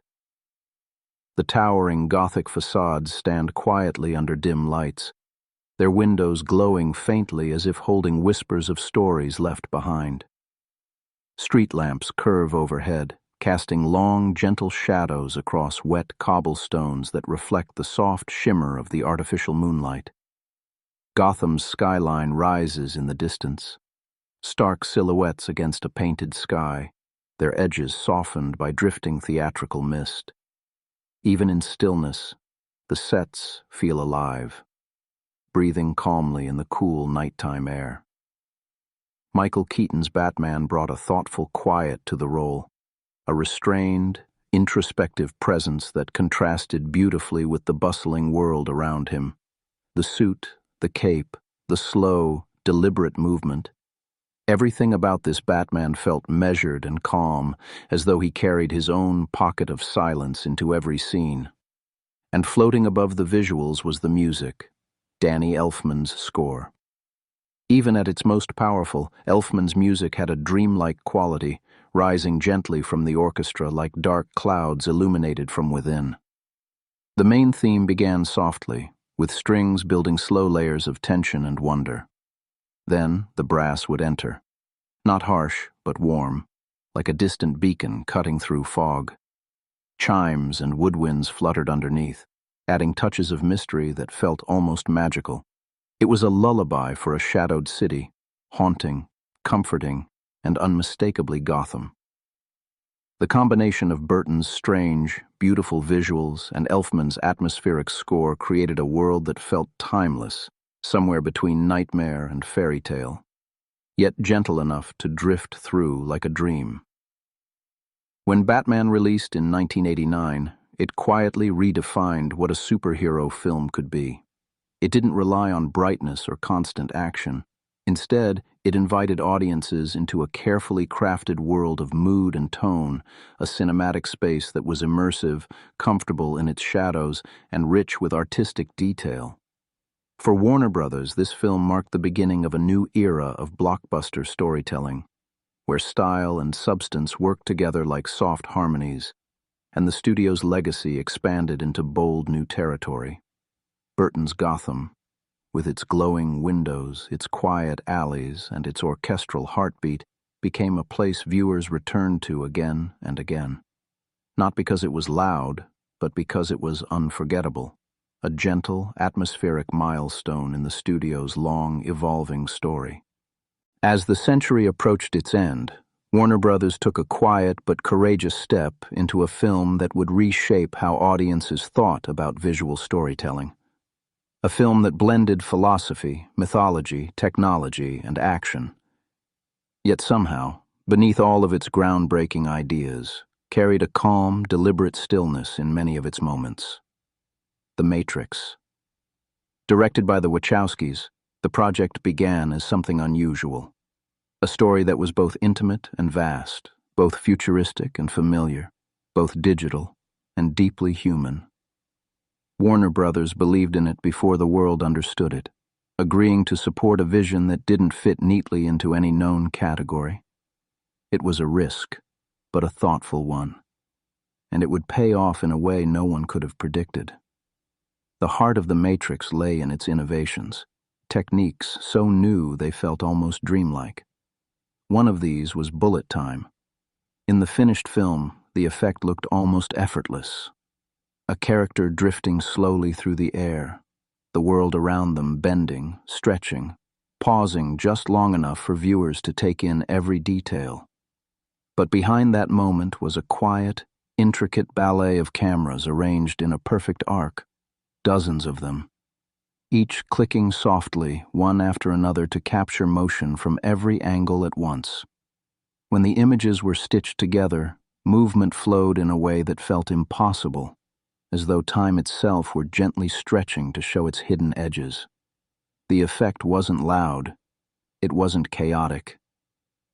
The towering Gothic facades stand quietly under dim lights, their windows glowing faintly as if holding whispers of stories left behind. Street lamps curve overhead, casting long, gentle shadows across wet cobblestones that reflect the soft shimmer of the artificial moonlight. Gotham's skyline rises in the distance, stark silhouettes against a painted sky, their edges softened by drifting theatrical mist. Even in stillness, the sets feel alive, breathing calmly in the cool nighttime air. Michael Keaton's Batman brought a thoughtful quiet to the role, a restrained, introspective presence that contrasted beautifully with the bustling world around him. The suit, the cape, the slow, deliberate movement. Everything about this Batman felt measured and calm, as though he carried his own pocket of silence into every scene. And floating above the visuals was the music, Danny Elfman's score. Even at its most powerful, Elfman's music had a dreamlike quality, rising gently from the orchestra like dark clouds illuminated from within. The main theme began softly, with strings building slow layers of tension and wonder. Then the brass would enter, not harsh, but warm, like a distant beacon cutting through fog. Chimes and woodwinds fluttered underneath, adding touches of mystery that felt almost magical. It was a lullaby for a shadowed city, haunting, comforting, and unmistakably Gotham. The combination of Burton's strange, beautiful visuals and Elfman's atmospheric score created a world that felt timeless, somewhere between nightmare and fairy tale, yet gentle enough to drift through like a dream. When Batman released in 1989, it quietly redefined what a superhero film could be. It didn't rely on brightness or constant action. Instead, it invited audiences into a carefully crafted world of mood and tone, a cinematic space that was immersive, comfortable in its shadows, and rich with artistic detail. For Warner Brothers, this film marked the beginning of a new era of blockbuster storytelling. where style and substance worked together like soft harmonies, and the studio's legacy expanded into bold new territory. Burton's Gotham, with its glowing windows, its quiet alleys, and its orchestral heartbeat, became a place viewers returned to again and again. Not because it was loud, but because it was unforgettable, a gentle, atmospheric milestone in the studio's long, evolving story. As the century approached its end, Warner Brothers took a quiet but courageous step into a film that would reshape how audiences thought about visual storytelling. A film that blended philosophy, mythology, technology, and action. Yet somehow, beneath all of its groundbreaking ideas, carried a calm, deliberate stillness in many of its moments. The Matrix. Directed by the Wachowskis, the project began as something unusual. A story that was both intimate and vast, both futuristic and familiar, both digital and deeply human. Warner Brothers believed in it before the world understood it, agreeing to support a vision that didn't fit neatly into any known category. It was a risk, but a thoughtful one, and it would pay off in a way no one could have predicted. The heart of the Matrix lay in its innovations, techniques so new they felt almost dreamlike. One of these was bullet time. In the finished film, the effect looked almost effortless. A character drifting slowly through the air, the world around them bending, stretching, pausing just long enough for viewers to take in every detail. But behind that moment was a quiet, intricate ballet of cameras arranged in a perfect arc, dozens of them, each clicking softly, one after another, to capture motion from every angle at once. When the images were stitched together, movement flowed in a way that felt impossible, as though time itself were gently stretching to show its hidden edges. The effect wasn't loud. It wasn't chaotic.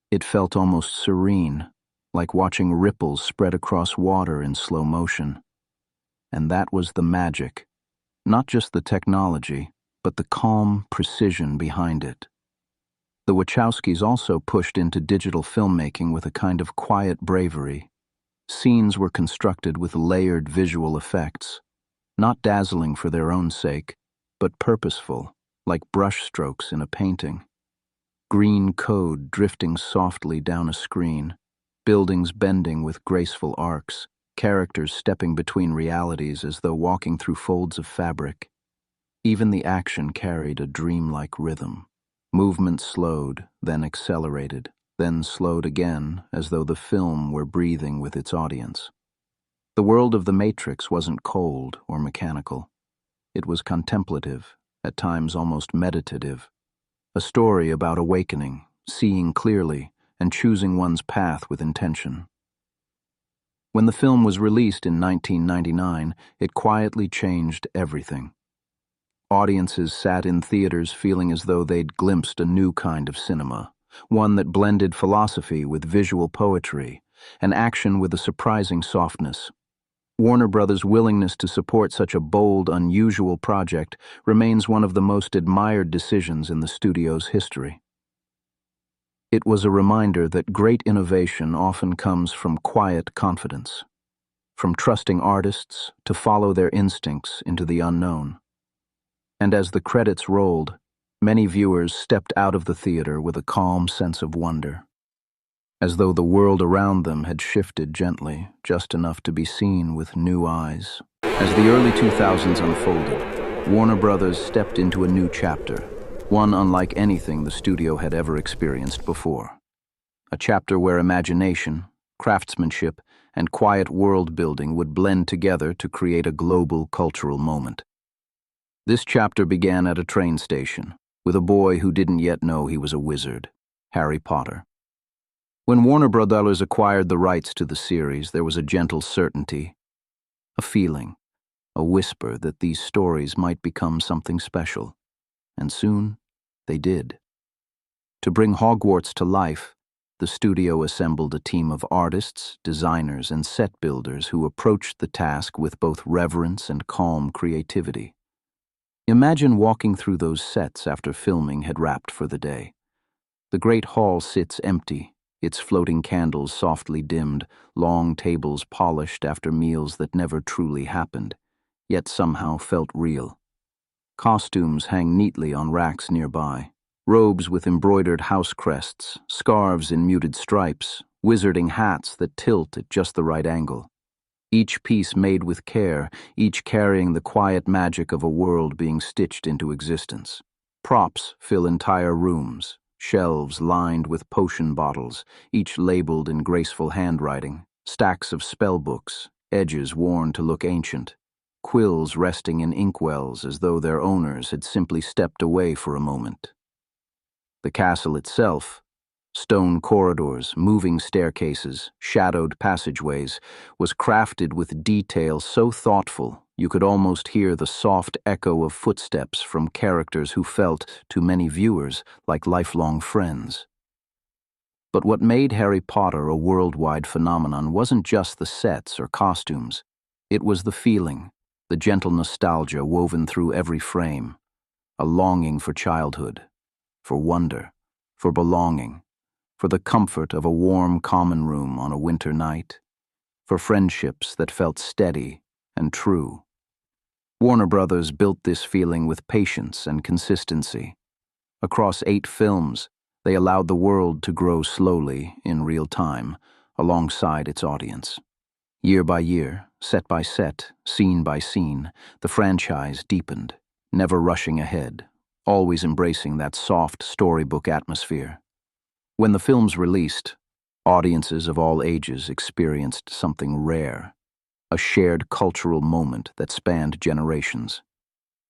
It felt almost serene, like watching ripples spread across water in slow motion. And that was the magic. Not just the technology, but the calm precision behind it. The Wachowskis also pushed into digital filmmaking with a kind of quiet bravery. Scenes were constructed with layered visual effects, not dazzling for their own sake, but purposeful, like brushstrokes in a painting. Green code drifting softly down a screen, buildings bending with graceful arcs, characters stepping between realities as though walking through folds of fabric. Even the action carried a dreamlike rhythm. Movement slowed, then accelerated, then slowed again, as though the film were breathing with its audience. The world of the Matrix wasn't cold or mechanical. It was contemplative, at times almost meditative. A story about awakening, seeing clearly, and choosing one's path with intention. When the film was released in 1999, it quietly changed everything. Audiences sat in theaters feeling as though they'd glimpsed a new kind of cinema, one that blended philosophy with visual poetry, and action with a surprising softness. Warner Brothers' willingness to support such a bold, unusual project remains one of the most admired decisions in the studio's history. It was a reminder that great innovation often comes from quiet confidence, from trusting artists to follow their instincts into the unknown. And as the credits rolled, many viewers stepped out of the theater with a calm sense of wonder, as though the world around them had shifted gently, just enough to be seen with new eyes. As the early 2000s unfolded, Warner Brothers stepped into a new chapter, one unlike anything the studio had ever experienced before. A chapter where imagination, craftsmanship, and quiet world-building would blend together to create a global cultural moment. This chapter began at a train station, with a boy who didn't yet know he was a wizard, Harry Potter. When Warner Brothers acquired the rights to the series, there was a gentle certainty, a feeling, a whisper that these stories might become something special. And soon, they did. To bring Hogwarts to life, the studio assembled a team of artists, designers, and set builders who approached the task with both reverence and calm creativity. Imagine walking through those sets after filming had wrapped for the day. The great hall sits empty, its floating candles softly dimmed, long tables polished after meals that never truly happened, yet somehow felt real. Costumes hang neatly on racks nearby. Robes with embroidered house crests, scarves in muted stripes, wizarding hats that tilt at just the right angle. Each piece made with care, each carrying the quiet magic of a world being stitched into existence. Props fill entire rooms, shelves lined with potion bottles, each labeled in graceful handwriting, stacks of spell books, edges worn to look ancient, quills resting in inkwells as though their owners had simply stepped away for a moment. The castle itself, stone corridors, moving staircases, shadowed passageways, was crafted with detail so thoughtful you could almost hear the soft echo of footsteps from characters who felt, to many viewers, like lifelong friends. But what made Harry Potter a worldwide phenomenon wasn't just the sets or costumes. It was the feeling, the gentle nostalgia woven through every frame, a longing for childhood, for wonder, for belonging, for the comfort of a warm common room on a winter night, for friendships that felt steady and true. Warner Brothers built this feeling with patience and consistency. Across 8 films, they allowed the world to grow slowly, in real time, alongside its audience. Year by year, set by set, scene by scene, the franchise deepened, never rushing ahead, always embracing that soft storybook atmosphere. When the films released, audiences of all ages experienced something rare, a shared cultural moment that spanned generations.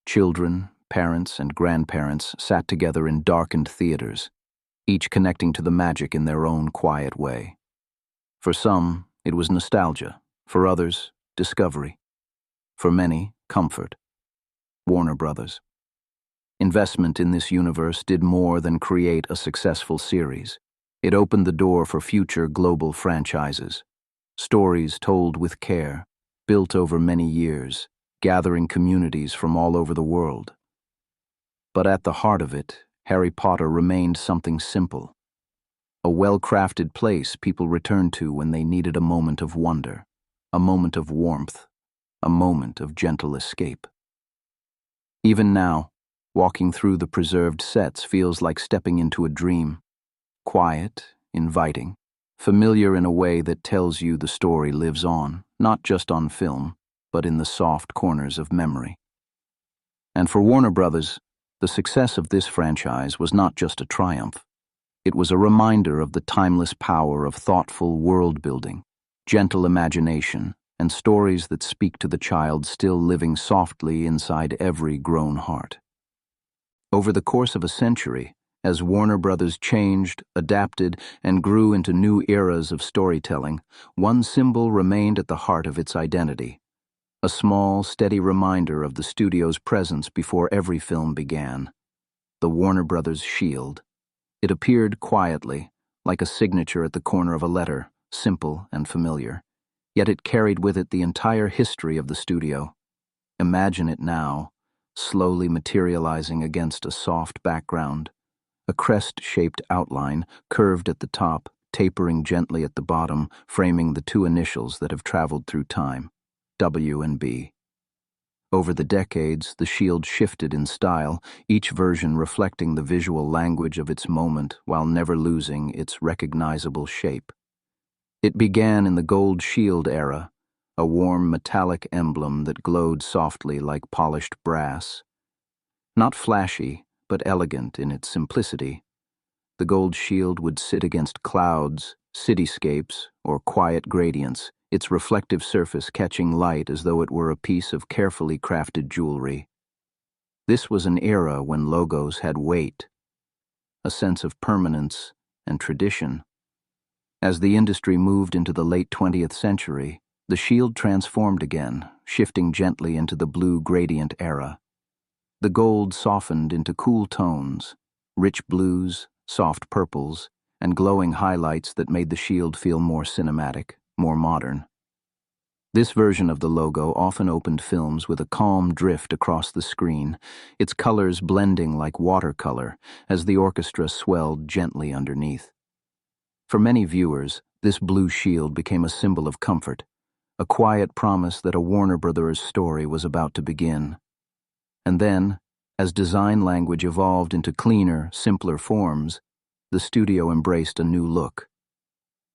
Children, parents, and grandparents sat together in darkened theaters, each connecting to the magic in their own quiet way. For some, it was nostalgia. For others, discovery. For many, comfort. Warner Brothers. Investment in this universe did more than create a successful series. It opened the door for future global franchises. Stories told with care, built over many years, gathering communities from all over the world. But at the heart of it, Harry Potter remained something simple. A well-crafted place people returned to when they needed a moment of wonder, a moment of warmth, a moment of gentle escape. Even now, walking through the preserved sets feels like stepping into a dream. Quiet, inviting, familiar in a way that tells you the story lives on, not just on film, but in the soft corners of memory. And for Warner Brothers, the success of this franchise was not just a triumph. It was a reminder of the timeless power of thoughtful world-building, gentle imagination, and stories that speak to the child still living softly inside every grown heart. Over the course of a century, as Warner Brothers changed, adapted, and grew into new eras of storytelling, one symbol remained at the heart of its identity. A small, steady reminder of the studio's presence before every film began. The Warner Brothers shield. It appeared quietly, like a signature at the corner of a letter, simple and familiar. Yet it carried with it the entire history of the studio. Imagine it now, slowly materializing against a soft background. A crest-shaped outline, curved at the top, tapering gently at the bottom, framing the 2 initials that have traveled through time, W and B. Over the decades, the shield shifted in style, each version reflecting the visual language of its moment while never losing its recognizable shape. It began in the gold shield era, a warm metallic emblem that glowed softly like polished brass. Not flashy, but elegant in its simplicity. The gold shield would sit against clouds, cityscapes, or quiet gradients, its reflective surface catching light as though it were a piece of carefully crafted jewelry. This was an era when logos had weight, a sense of permanence and tradition. As the industry moved into the late 20th century, the shield transformed again, shifting gently into the blue gradient era. The gold softened into cool tones, rich blues, soft purples, and glowing highlights that made the shield feel more cinematic, more modern. This version of the logo often opened films with a calm drift across the screen, its colors blending like watercolor as the orchestra swelled gently underneath. For many viewers, this blue shield became a symbol of comfort, a quiet promise that a Warner Brothers story was about to begin. And then, as design language evolved into cleaner, simpler forms, the studio embraced a new look,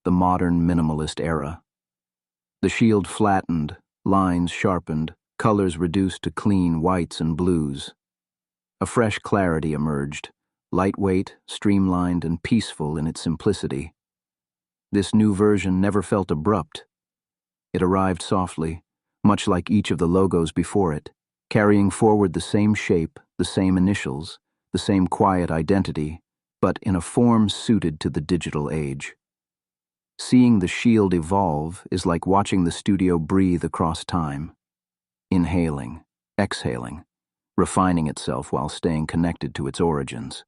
the modern minimalist era. The shield flattened, lines sharpened, colors reduced to clean whites and blues. A fresh clarity emerged, lightweight, streamlined, and peaceful in its simplicity. This new version never felt abrupt. It arrived softly, much like each of the logos before it, carrying forward the same shape, the same initials, the same quiet identity, but in a form suited to the digital age. Seeing the shield evolve is like watching the studio breathe across time, inhaling, exhaling, refining itself while staying connected to its origins.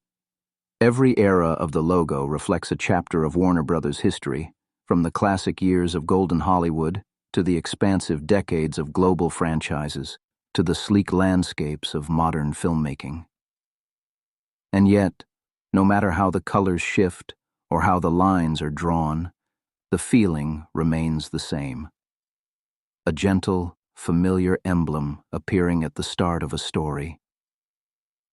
Every era of the logo reflects a chapter of Warner Brothers history, from the classic years of golden Hollywood to the expansive decades of global franchises to the sleek landscapes of modern filmmaking. And yet, no matter how the colors shift or how the lines are drawn, the feeling remains the same. A gentle, familiar emblem appearing at the start of a story.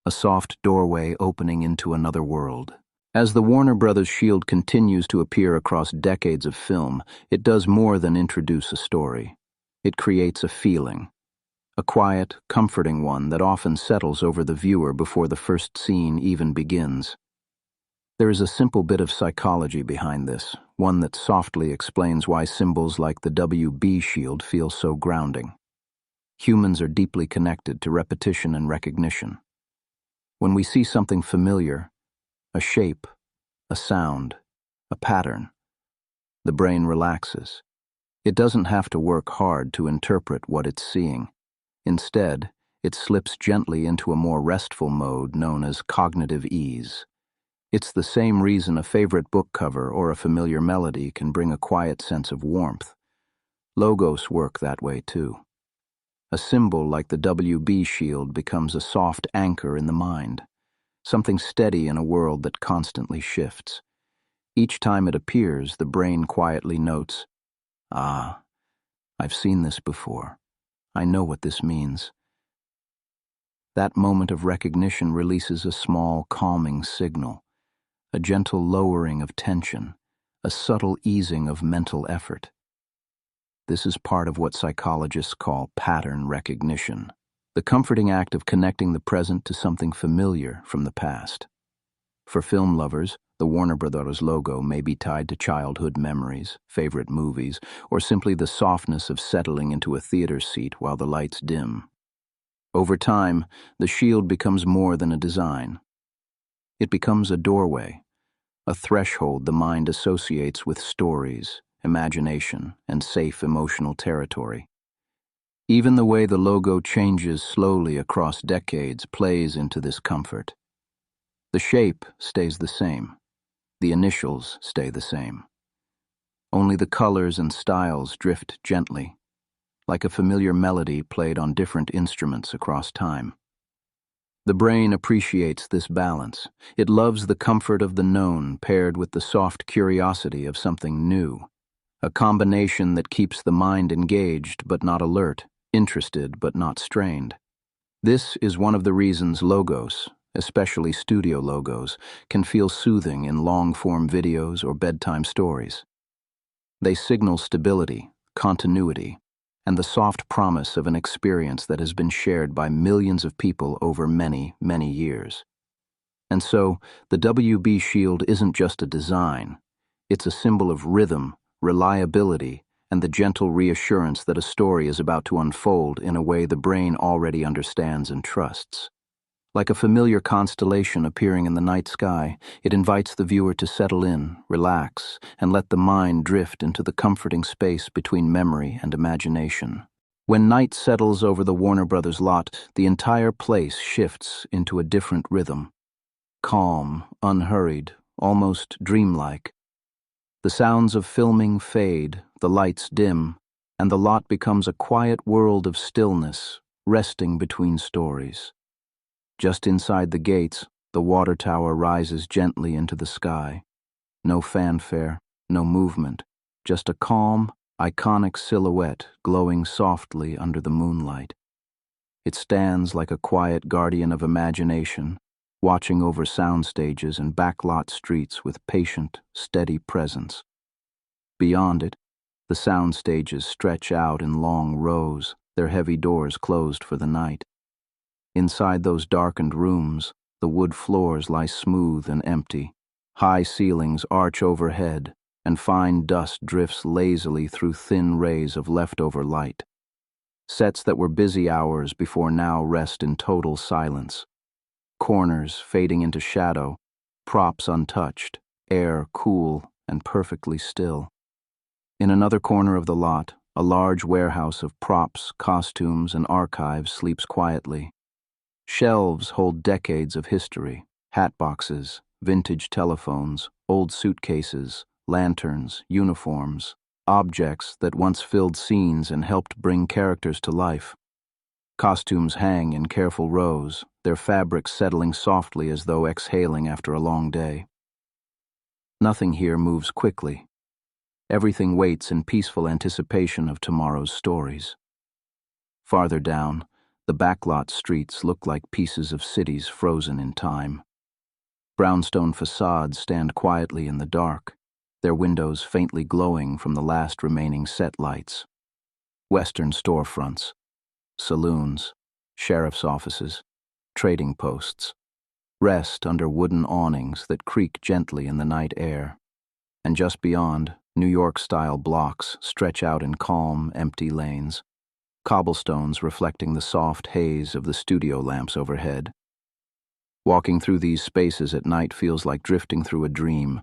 A soft doorway opening into another world. As the Warner Brothers shield continues to appear across decades of film, it does more than introduce a story. It creates a feeling. A quiet, comforting one that often settles over the viewer before the first scene even begins. There is a simple bit of psychology behind this, one that softly explains why symbols like the WB shield feel so grounding. Humans are deeply connected to repetition and recognition. When we see something familiar, a shape, a sound, a pattern, the brain relaxes. It doesn't have to work hard to interpret what it's seeing. Instead, it slips gently into a more restful mode known as cognitive ease. It's the same reason a favorite book cover or a familiar melody can bring a quiet sense of warmth. Logos work that way too. A symbol like the WB shield becomes a soft anchor in the mind, something steady in a world that constantly shifts. Each time it appears, the brain quietly notes, "Ah, I've seen this before. I know what this means." That moment of recognition releases a small, calming signal. A gentle lowering of tension, a subtle easing of mental effort. This is part of what psychologists call pattern recognition, the comforting act of connecting the present to something familiar from the past. For film lovers, the Warner Brothers logo may be tied to childhood memories, favorite movies, or simply the softness of settling into a theater seat while the lights dim. Over time, the shield becomes more than a design. It becomes a doorway, a threshold the mind associates with stories, imagination, and safe emotional territory. Even the way the logo changes slowly across decades plays into this comfort. The shape stays the same. The initials stay the same. Only the colors and styles drift gently, like a familiar melody played on different instruments across time. The brain appreciates this balance. It loves the comfort of the known paired with the soft curiosity of something new, a combination that keeps the mind engaged but not alert, interested but not strained. This is one of the reasons logos, especially studio logos, can feel soothing in long-form videos or bedtime stories. They signal stability, continuity, and the soft promise of an experience that has been shared by millions of people over many, many years. And so, the WB shield isn't just a design. It's a symbol of rhythm, reliability, and the gentle reassurance that a story is about to unfold in a way the brain already understands and trusts. Like a familiar constellation appearing in the night sky, it invites the viewer to settle in, relax, and let the mind drift into the comforting space between memory and imagination. When night settles over the Warner Brothers lot, the entire place shifts into a different rhythm. Calm, unhurried, almost dreamlike. The sounds of filming fade, the lights dim, and the lot becomes a quiet world of stillness, resting between stories. Just inside the gates, the water tower rises gently into the sky. No fanfare, no movement, just a calm, iconic silhouette glowing softly under the moonlight. It stands like a quiet guardian of imagination, watching over sound stages and backlot streets with patient, steady presence. Beyond it, the sound stages stretch out in long rows, their heavy doors closed for the night. Inside those darkened rooms, the wood floors lie smooth and empty. High ceilings arch overhead, and fine dust drifts lazily through thin rays of leftover light. Sets that were busy hours before now rest in total silence. Corners fading into shadow, props untouched, air cool and perfectly still. In another corner of the lot, a large warehouse of props, costumes, and archives sleeps quietly. Shelves hold decades of history, hat boxes, vintage telephones, old suitcases, lanterns, uniforms, objects that once filled scenes and helped bring characters to life. Costumes hang in careful rows, their fabrics settling softly as though exhaling after a long day. Nothing here moves quickly. Everything waits in peaceful anticipation of tomorrow's stories. Farther down, the backlot streets look like pieces of cities frozen in time. Brownstone facades stand quietly in the dark, their windows faintly glowing from the last remaining set lights. Western storefronts, saloons, sheriff's offices, trading posts, rest under wooden awnings that creak gently in the night air. And just beyond, New York-style blocks stretch out in calm, empty lanes, cobblestones reflecting the soft haze of the studio lamps overhead. Walking through these spaces at night feels like drifting through a dream,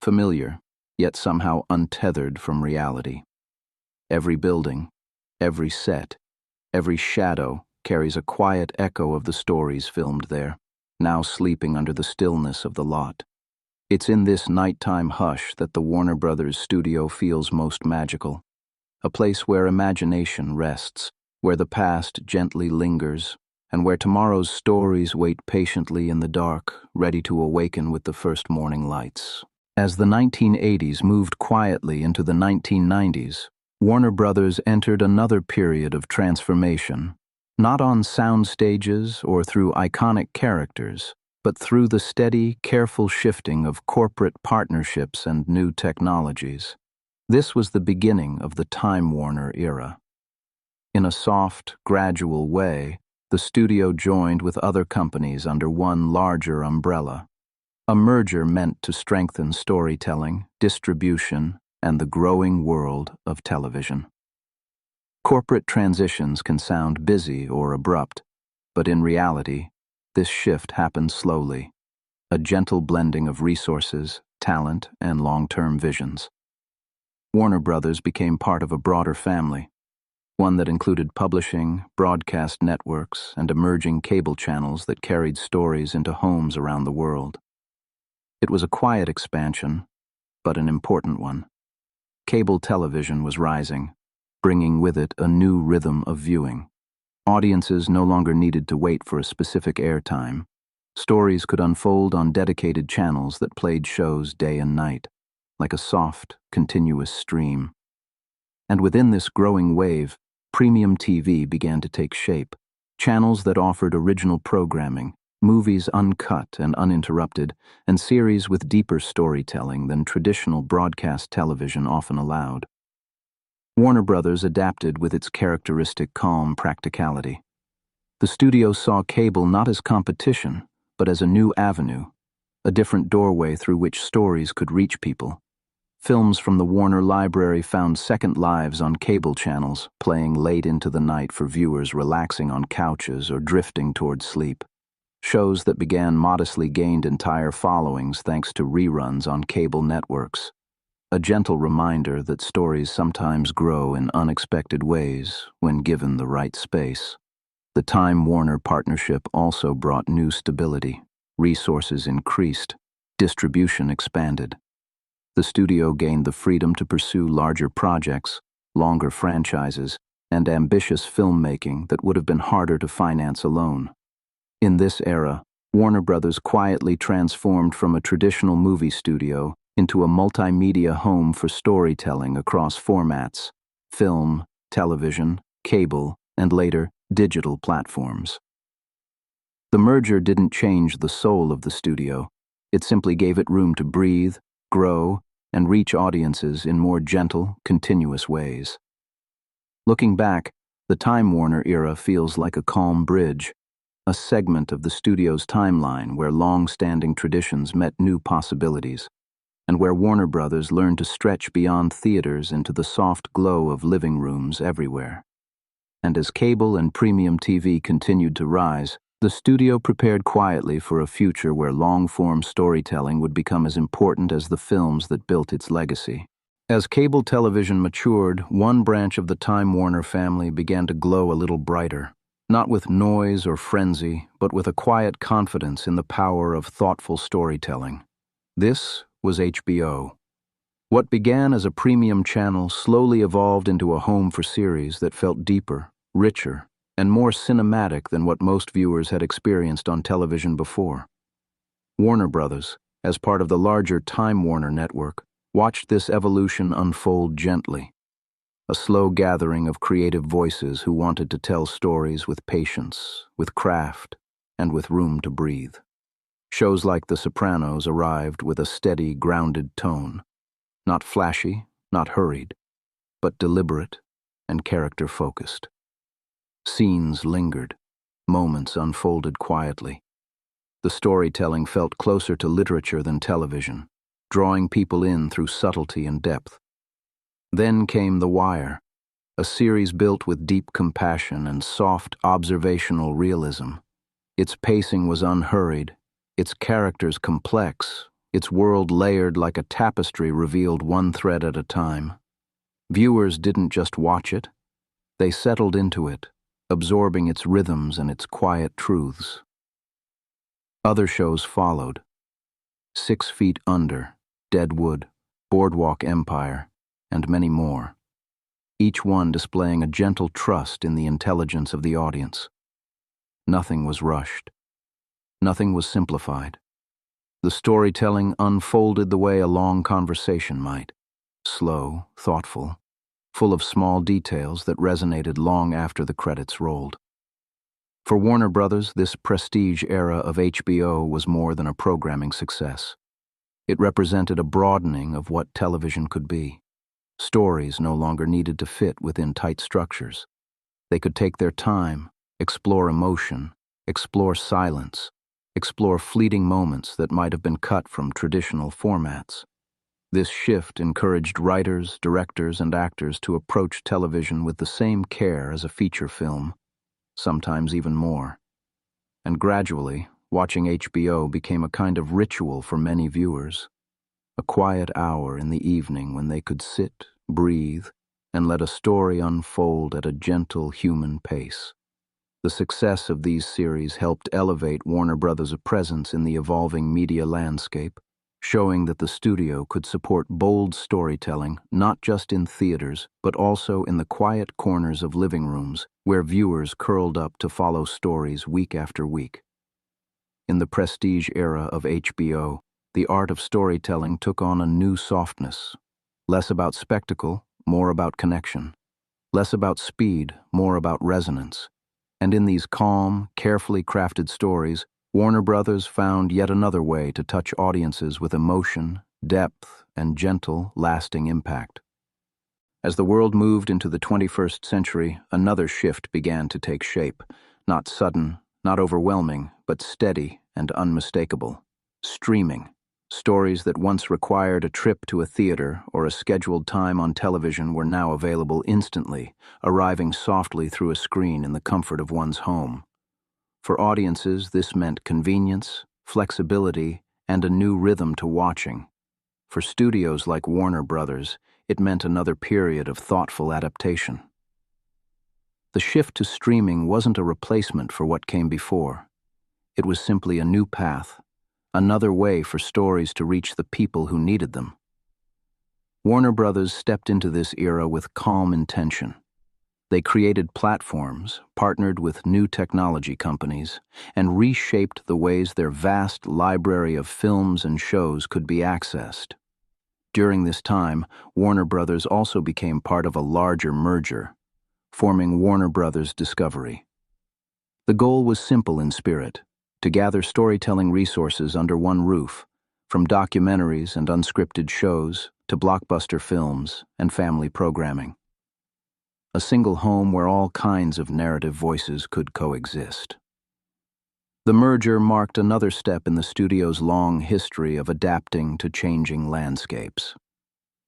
familiar, yet somehow untethered from reality. Every building, every set, every shadow carries a quiet echo of the stories filmed there, now sleeping under the stillness of the lot. It's in this nighttime hush that the Warner Brothers studio feels most magical, a place where imagination rests, where the past gently lingers, and where tomorrow's stories wait patiently in the dark, ready to awaken with the first morning lights. As the 1980s moved quietly into the 1990s, Warner Brothers entered another period of transformation, not on sound stages or through iconic characters, but through the steady, careful shifting of corporate partnerships and new technologies. This was the beginning of the Time Warner era. In a soft, gradual way, the studio joined with other companies under one larger umbrella, a merger meant to strengthen storytelling, distribution, and the growing world of television. Corporate transitions can sound busy or abrupt, but in reality, this shift happened slowly, a gentle blending of resources, talent, and long-term visions. Warner Brothers became part of a broader family, one that included publishing, broadcast networks, and emerging cable channels that carried stories into homes around the world. It was a quiet expansion, but an important one. Cable television was rising, bringing with it a new rhythm of viewing. Audiences no longer needed to wait for a specific airtime. Stories could unfold on dedicated channels that played shows day and night, like a soft, continuous stream. And within this growing wave, premium TV began to take shape. Channels that offered original programming, movies uncut and uninterrupted, and series with deeper storytelling than traditional broadcast television often allowed. Warner Brothers adapted with its characteristic calm practicality. The studio saw cable not as competition, but as a new avenue, a different doorway through which stories could reach people. Films from the Warner Library found second lives on cable channels, playing late into the night for viewers relaxing on couches or drifting toward sleep. Shows that began modestly gained entire followings thanks to reruns on cable networks. A gentle reminder that stories sometimes grow in unexpected ways when given the right space. The Time Warner partnership also brought new stability. Resources increased, distribution expanded. The studio gained the freedom to pursue larger projects, longer franchises, and ambitious filmmaking that would have been harder to finance alone. In this era, Warner Brothers quietly transformed from a traditional movie studio into a multimedia home for storytelling across formats: film, television, cable, and later, digital platforms. The merger didn't change the soul of the studio. It simply gave it room to breathe, grow, and reach audiences in more gentle, continuous ways. Looking back, the Time Warner era feels like a calm bridge, a segment of the studio's timeline where long-standing traditions met new possibilities, and where Warner Brothers learned to stretch beyond theaters into the soft glow of living rooms everywhere. And as cable and premium TV continued to rise, the studio prepared quietly for a future where long-form storytelling would become as important as the films that built its legacy. As cable television matured, one branch of the Time Warner family began to glow a little brighter, not with noise or frenzy, but with a quiet confidence in the power of thoughtful storytelling. This was HBO. What began as a premium channel slowly evolved into a home for series that felt deeper, richer, and more cinematic than what most viewers had experienced on television before. Warner Brothers, as part of the larger Time Warner network, watched this evolution unfold gently, a slow gathering of creative voices who wanted to tell stories with patience, with craft, and with room to breathe. Shows like The Sopranos arrived with a steady, grounded tone, not flashy, not hurried, but deliberate and character-focused. Scenes lingered, moments unfolded quietly. The storytelling felt closer to literature than television, drawing people in through subtlety and depth. Then came The Wire, a series built with deep compassion and soft observational realism. Its pacing was unhurried, its characters complex, its world layered like a tapestry revealed one thread at a time. Viewers didn't just watch it, they settled into it, absorbing its rhythms and its quiet truths. Other shows followed: 6 Feet Under, Deadwood, Boardwalk Empire, and many more, each one displaying a gentle trust in the intelligence of the audience. Nothing was rushed. Nothing was simplified. The storytelling unfolded the way a long conversation might, slow, thoughtful, full of small details that resonated long after the credits rolled. For Warner Brothers, this prestige era of HBO was more than a programming success. It represented a broadening of what television could be. Stories no longer needed to fit within tight structures. They could take their time, explore emotion, explore silence, explore fleeting moments that might have been cut from traditional formats. This shift encouraged writers, directors, and actors to approach television with the same care as a feature film, sometimes even more. And gradually, watching HBO became a kind of ritual for many viewers. A quiet hour in the evening when they could sit, breathe, and let a story unfold at a gentle human pace. The success of these series helped elevate Warner Brothers' presence in the evolving media landscape, showing that the studio could support bold storytelling not just in theaters, but also in the quiet corners of living rooms where viewers curled up to follow stories week after week. In the prestige era of HBO, the art of storytelling took on a new softness. Less about spectacle, more about connection. Less about speed, more about resonance. And in these calm, carefully crafted stories, Warner Brothers found yet another way to touch audiences with emotion, depth, and gentle, lasting impact. As the world moved into the 21st century, another shift began to take shape. Not sudden, not overwhelming, but steady and unmistakable. Streaming. Stories that once required a trip to a theater or a scheduled time on television were now available instantly, arriving softly through a screen in the comfort of one's home. For audiences, this meant convenience, flexibility, and a new rhythm to watching. For studios like Warner Brothers, it meant another period of thoughtful adaptation. The shift to streaming wasn't a replacement for what came before. It was simply a new path, another way for stories to reach the people who needed them. Warner Brothers stepped into this era with calm intention. They created platforms, partnered with new technology companies, and reshaped the ways their vast library of films and shows could be accessed. During this time, Warner Brothers also became part of a larger merger, forming Warner Brothers Discovery. The goal was simple in spirit: to gather storytelling resources under one roof, from documentaries and unscripted shows to blockbuster films and family programming. A single home where all kinds of narrative voices could coexist. The merger marked another step in the studio's long history of adapting to changing landscapes.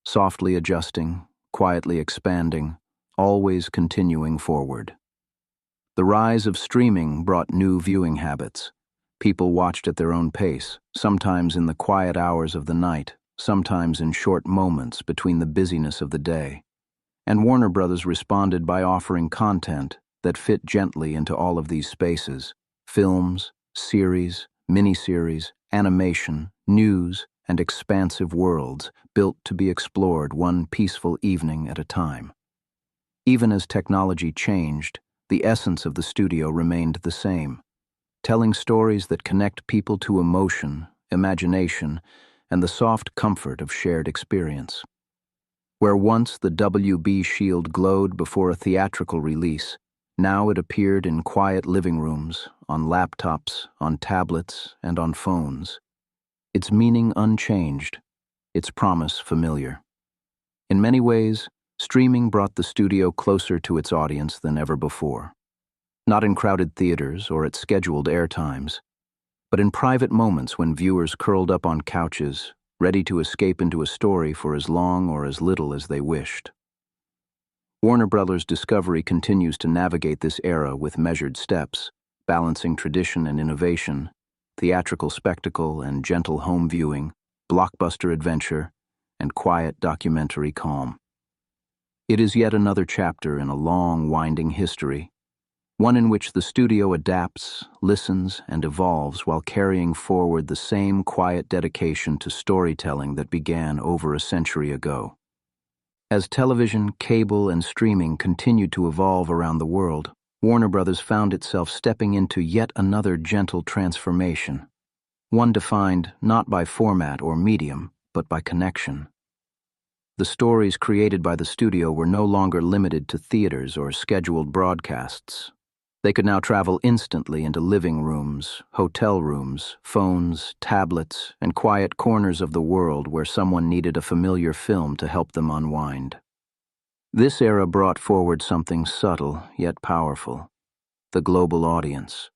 Softly adjusting, quietly expanding, always continuing forward. The rise of streaming brought new viewing habits. People watched at their own pace, sometimes in the quiet hours of the night, sometimes in short moments between the busyness of the day. And Warner Brothers responded by offering content that fit gently into all of these spaces: films, series, miniseries, animation, news, and expansive worlds built to be explored one peaceful evening at a time. Even as technology changed, the essence of the studio remained the same: telling stories that connect people to emotion, imagination, and the soft comfort of shared experience. Where once the WB shield glowed before a theatrical release, now it appeared in quiet living rooms, on laptops, on tablets, and on phones. Its meaning unchanged, its promise familiar. In many ways, streaming brought the studio closer to its audience than ever before. Not in crowded theaters or at scheduled airtimes, but in private moments when viewers curled up on couches, ready to escape into a story for as long or as little as they wished. Warner Brothers Discovery continues to navigate this era with measured steps, balancing tradition and innovation, theatrical spectacle and gentle home viewing, blockbuster adventure, and quiet documentary calm. It is yet another chapter in a long, winding history, one in which the studio adapts, listens, and evolves while carrying forward the same quiet dedication to storytelling that began over a century ago. As television, cable, and streaming continued to evolve around the world, Warner Brothers found itself stepping into yet another gentle transformation, one defined not by format or medium, but by connection. The stories created by the studio were no longer limited to theaters or scheduled broadcasts. They could now travel instantly into living rooms, hotel rooms, phones, tablets, and quiet corners of the world where someone needed a familiar film to help them unwind. This era brought forward something subtle yet powerful: the global audience.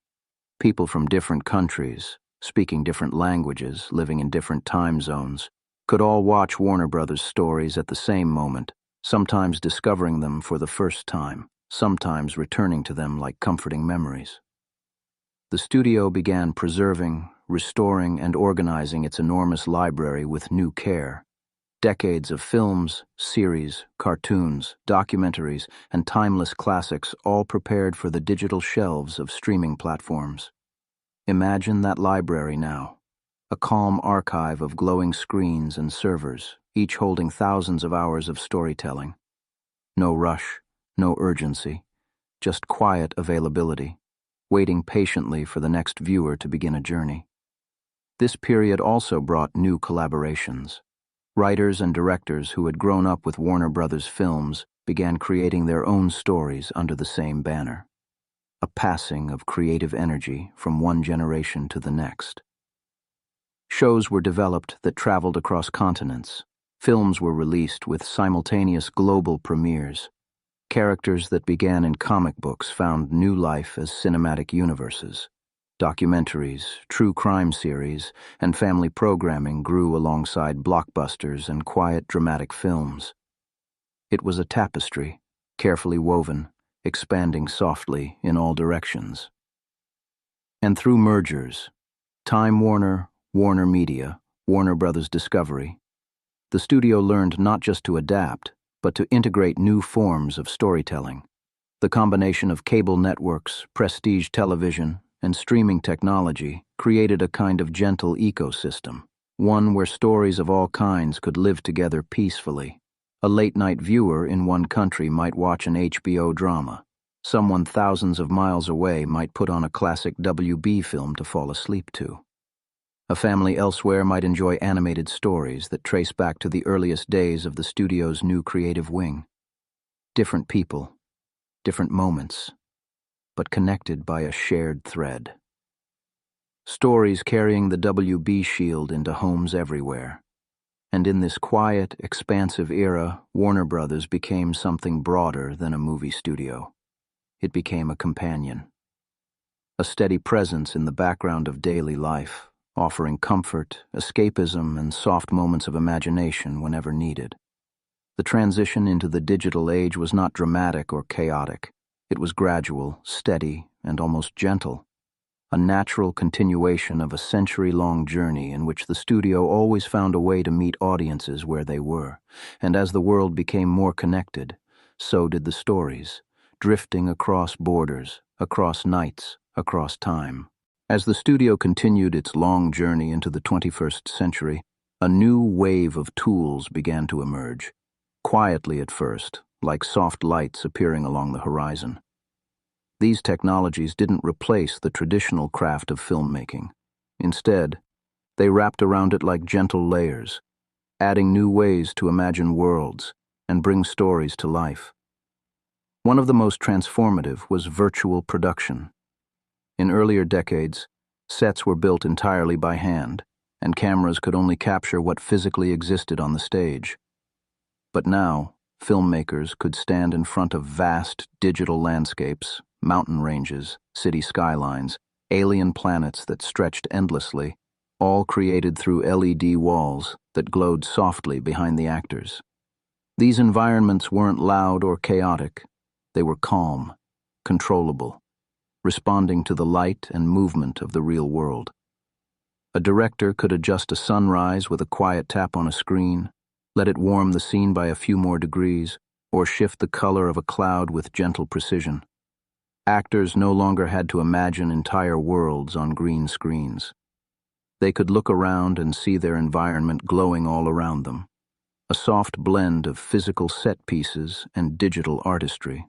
People from different countries, speaking different languages, living in different time zones, could all watch Warner Brothers stories at the same moment, sometimes discovering them for the first time, sometimes returning to them like comforting memories. The studio began preserving, restoring, and organizing its enormous library with new care. Decades of films, series, cartoons, documentaries, and timeless classics all prepared for the digital shelves of streaming platforms. Imagine that library now, a calm archive of glowing screens and servers, each holding thousands of hours of storytelling. No rush, no urgency, just quiet availability, waiting patiently for the next viewer to begin a journey. This period also brought new collaborations. Writers and directors who had grown up with Warner Brothers films began creating their own stories under the same banner. A passing of creative energy from one generation to the next. Shows were developed that traveled across continents. Films were released with simultaneous global premieres. Characters that began in comic books found new life as cinematic universes. Documentaries, true crime series, and family programming grew alongside blockbusters and quiet dramatic films. It was a tapestry, carefully woven, expanding softly in all directions. And through mergers, Time Warner, Warner Media, Warner Brothers Discovery, the studio learned not just to adapt, but to integrate new forms of storytelling. The combination of cable networks, prestige television, and streaming technology created a kind of gentle ecosystem, one where stories of all kinds could live together peacefully. A late-night viewer in one country might watch an HBO drama. Someone thousands of miles away might put on a classic WB film to fall asleep to. A family elsewhere might enjoy animated stories that trace back to the earliest days of the studio's new creative wing. Different people, different moments, but connected by a shared thread. Stories carrying the WB shield into homes everywhere. And in this quiet, expansive era, Warner Brothers became something broader than a movie studio. It became a companion. A steady presence in the background of daily life, offering comfort, escapism, and soft moments of imagination whenever needed. The transition into the digital age was not dramatic or chaotic. It was gradual, steady, and almost gentle. A natural continuation of a century-long journey in which the studio always found a way to meet audiences where they were. And as the world became more connected, so did the stories, drifting across borders, across nights, across time. As the studio continued its long journey into the 21st century, a new wave of tools began to emerge, quietly at first, like soft lights appearing along the horizon. These technologies didn't replace the traditional craft of filmmaking. Instead, they wrapped around it like gentle layers, adding new ways to imagine worlds and bring stories to life. One of the most transformative was virtual production. In earlier decades, sets were built entirely by hand, and cameras could only capture what physically existed on the stage. But now, filmmakers could stand in front of vast digital landscapes, mountain ranges, city skylines, alien planets that stretched endlessly, all created through LED walls that glowed softly behind the actors. These environments weren't loud or chaotic. They were calm, controllable, responding to the light and movement of the real world. A director could adjust a sunrise with a quiet tap on a screen, let it warm the scene by a few more degrees, or shift the color of a cloud with gentle precision. Actors no longer had to imagine entire worlds on green screens. They could look around and see their environment glowing all around them, a soft blend of physical set pieces and digital artistry.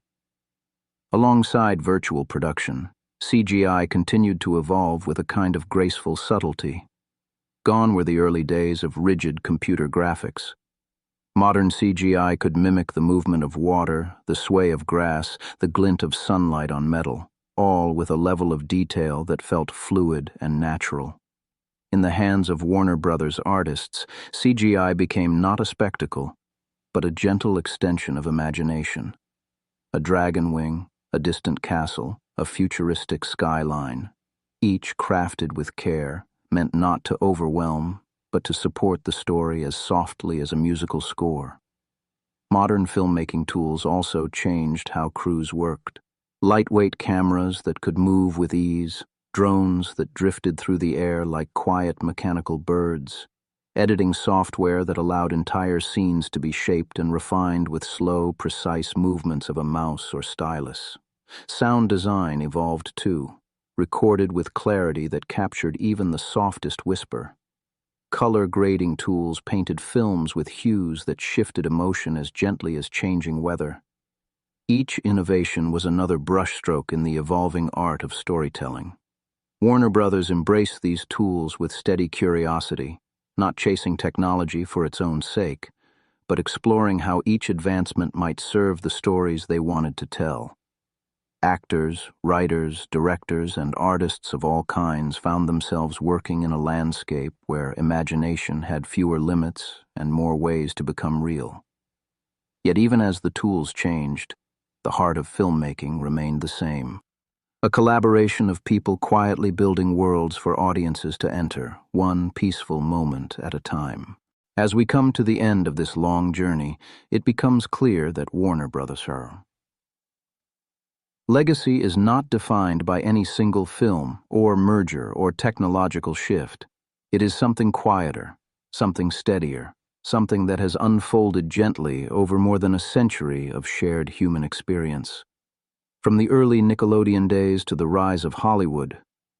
Alongside virtual production, CGI continued to evolve with a kind of graceful subtlety. Gone were the early days of rigid computer graphics. Modern CGI could mimic the movement of water, the sway of grass, the glint of sunlight on metal, all with a level of detail that felt fluid and natural. In the hands of Warner Brothers artists, CGI became not a spectacle, but a gentle extension of imagination. A dragon wing, a distant castle, a futuristic skyline, each crafted with care, meant not to overwhelm, but to support the story as softly as a musical score. Modern filmmaking tools also changed how crews worked. Lightweight cameras that could move with ease, drones that drifted through the air like quiet mechanical birds, editing software that allowed entire scenes to be shaped and refined with slow, precise movements of a mouse or stylus. Sound design evolved too, recorded with clarity that captured even the softest whisper. Color grading tools painted films with hues that shifted emotion as gently as changing weather. Each innovation was another brushstroke in the evolving art of storytelling. Warner Brothers embraced these tools with steady curiosity, not chasing technology for its own sake, but exploring how each advancement might serve the stories they wanted to tell. Actors, writers, directors, and artists of all kinds found themselves working in a landscape where imagination had fewer limits and more ways to become real. Yet even as the tools changed, the heart of filmmaking remained the same. A collaboration of people quietly building worlds for audiences to enter, one peaceful moment at a time. As we come to the end of this long journey, it becomes clear that Warner Brothers' legacy is not defined by any single film or merger or technological shift. It is something quieter, something steadier, something that has unfolded gently over more than a century of shared human experience. From the early Nickelodeon days to the rise of Hollywood,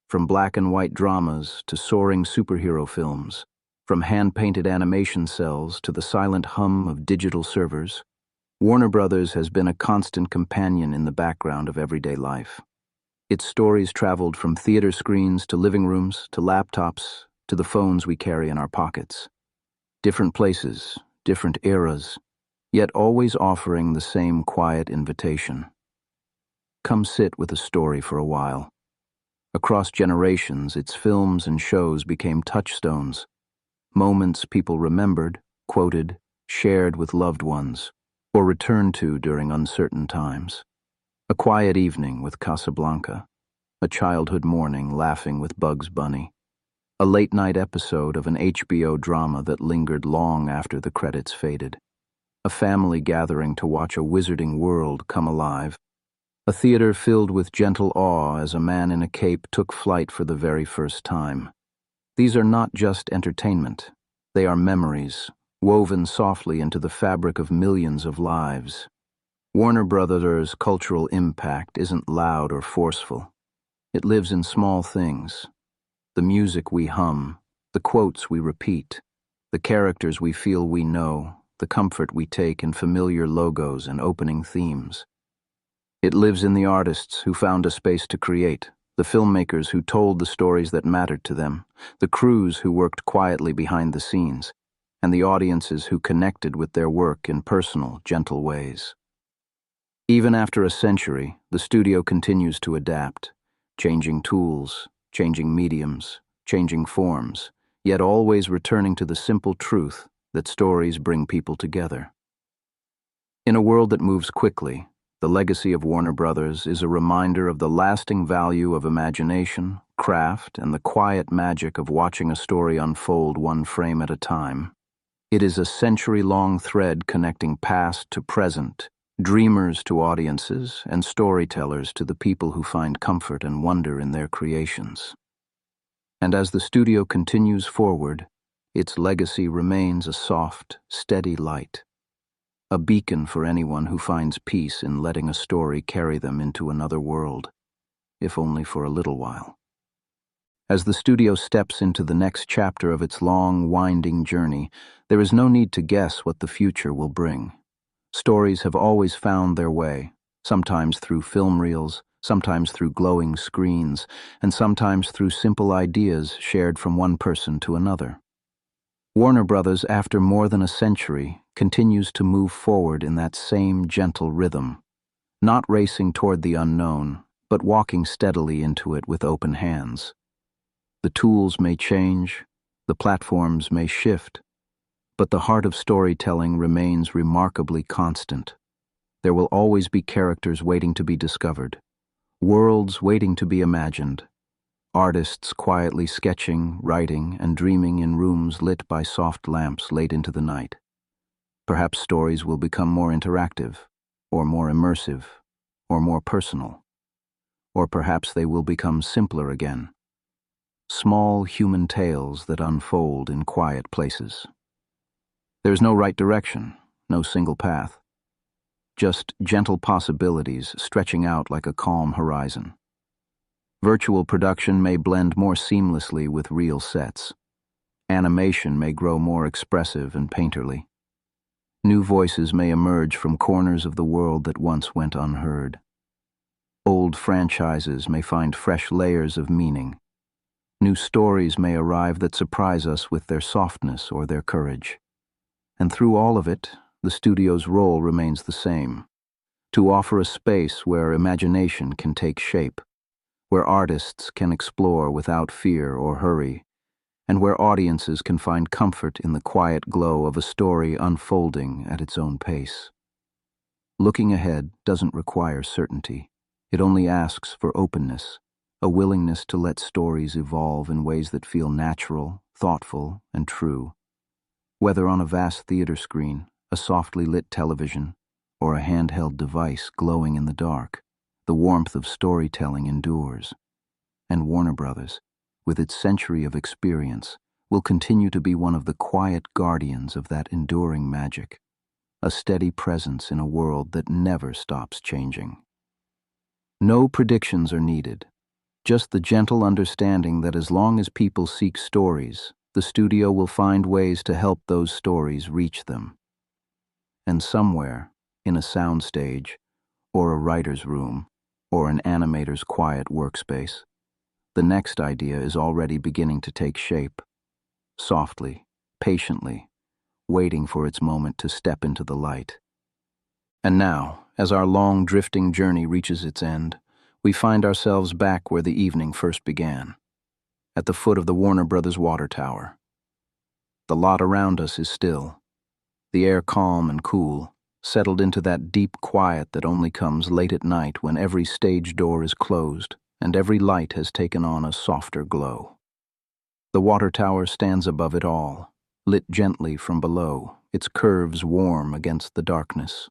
from black and white dramas to soaring superhero films, from hand-painted animation cells to the silent hum of digital servers, Warner Brothers has been a constant companion in the background of everyday life. Its stories traveled from theater screens to living rooms to laptops to the phones we carry in our pockets. Different places, different eras, yet always offering the same quiet invitation. Come sit with a story for a while. Across generations, its films and shows became touchstones, moments people remembered, quoted, shared with loved ones, or returned to during uncertain times. A quiet evening with Casablanca, a childhood morning laughing with Bugs Bunny, a late-night episode of an HBO drama that lingered long after the credits faded, a family gathering to watch a wizarding world come alive, a theater filled with gentle awe as a man in a cape took flight for the very first time. These are not just entertainment. They are memories, woven softly into the fabric of millions of lives. Warner Brothers' cultural impact isn't loud or forceful. It lives in small things. The music we hum, the quotes we repeat, the characters we feel we know, the comfort we take in familiar logos and opening themes. It lives in the artists who found a space to create, the filmmakers who told the stories that mattered to them, the crews who worked quietly behind the scenes, and the audiences who connected with their work in personal, gentle ways. Even after a century, the studio continues to adapt, changing tools, changing mediums, changing forms, yet always returning to the simple truth that stories bring people together. In a world that moves quickly, the legacy of Warner Brothers is a reminder of the lasting value of imagination, craft, and the quiet magic of watching a story unfold one frame at a time. It is a century-long thread connecting past to present, dreamers to audiences, and storytellers to the people who find comfort and wonder in their creations. And as the studio continues forward, its legacy remains a soft, steady light, a beacon for anyone who finds peace in letting a story carry them into another world, if only for a little while. As the studio steps into the next chapter of its long, winding journey, there is no need to guess what the future will bring. Stories have always found their way, sometimes through film reels, sometimes through glowing screens, and sometimes through simple ideas shared from one person to another. Warner Brothers, after more than a century, continues to move forward in that same gentle rhythm, not racing toward the unknown, but walking steadily into it with open hands. The tools may change, the platforms may shift, but the heart of storytelling remains remarkably constant. There will always be characters waiting to be discovered, worlds waiting to be imagined, artists quietly sketching, writing, and dreaming in rooms lit by soft lamps late into the night. Perhaps stories will become more interactive, or more immersive, or more personal. Or perhaps they will become simpler again. Small human tales that unfold in quiet places. There's no right direction, no single path. Just gentle possibilities stretching out like a calm horizon. Virtual production may blend more seamlessly with real sets. Animation may grow more expressive and painterly. New voices may emerge from corners of the world that once went unheard. Old franchises may find fresh layers of meaning. New stories may arrive that surprise us with their softness or their courage. And through all of it, the studio's role remains the same: to offer a space where imagination can take shape, where artists can explore without fear or hurry, and where audiences can find comfort in the quiet glow of a story unfolding at its own pace. Looking ahead doesn't require certainty. It only asks for openness, a willingness to let stories evolve in ways that feel natural, thoughtful, and true. Whether on a vast theater screen, a softly lit television, or a handheld device glowing in the dark, the warmth of storytelling endures. And Warner Brothers, with its century of experience, will continue to be one of the quiet guardians of that enduring magic, a steady presence in a world that never stops changing. No predictions are needed, just the gentle understanding that as long as people seek stories, the studio will find ways to help those stories reach them. And somewhere, in a soundstage, or a writer's room, or an animator's quiet workspace, the next idea is already beginning to take shape. softly, patiently, waiting for its moment to step into the light. And now, as our long drifting journey reaches its end, we find ourselves back where the evening first began, at the foot of the Warner Brothers water tower. The lot around us is still, the air calm and cool, settled into that deep quiet that only comes late at night when every stage door is closed and every light has taken on a softer glow. The water tower stands above it all, lit gently from below, its curves warm against the darkness.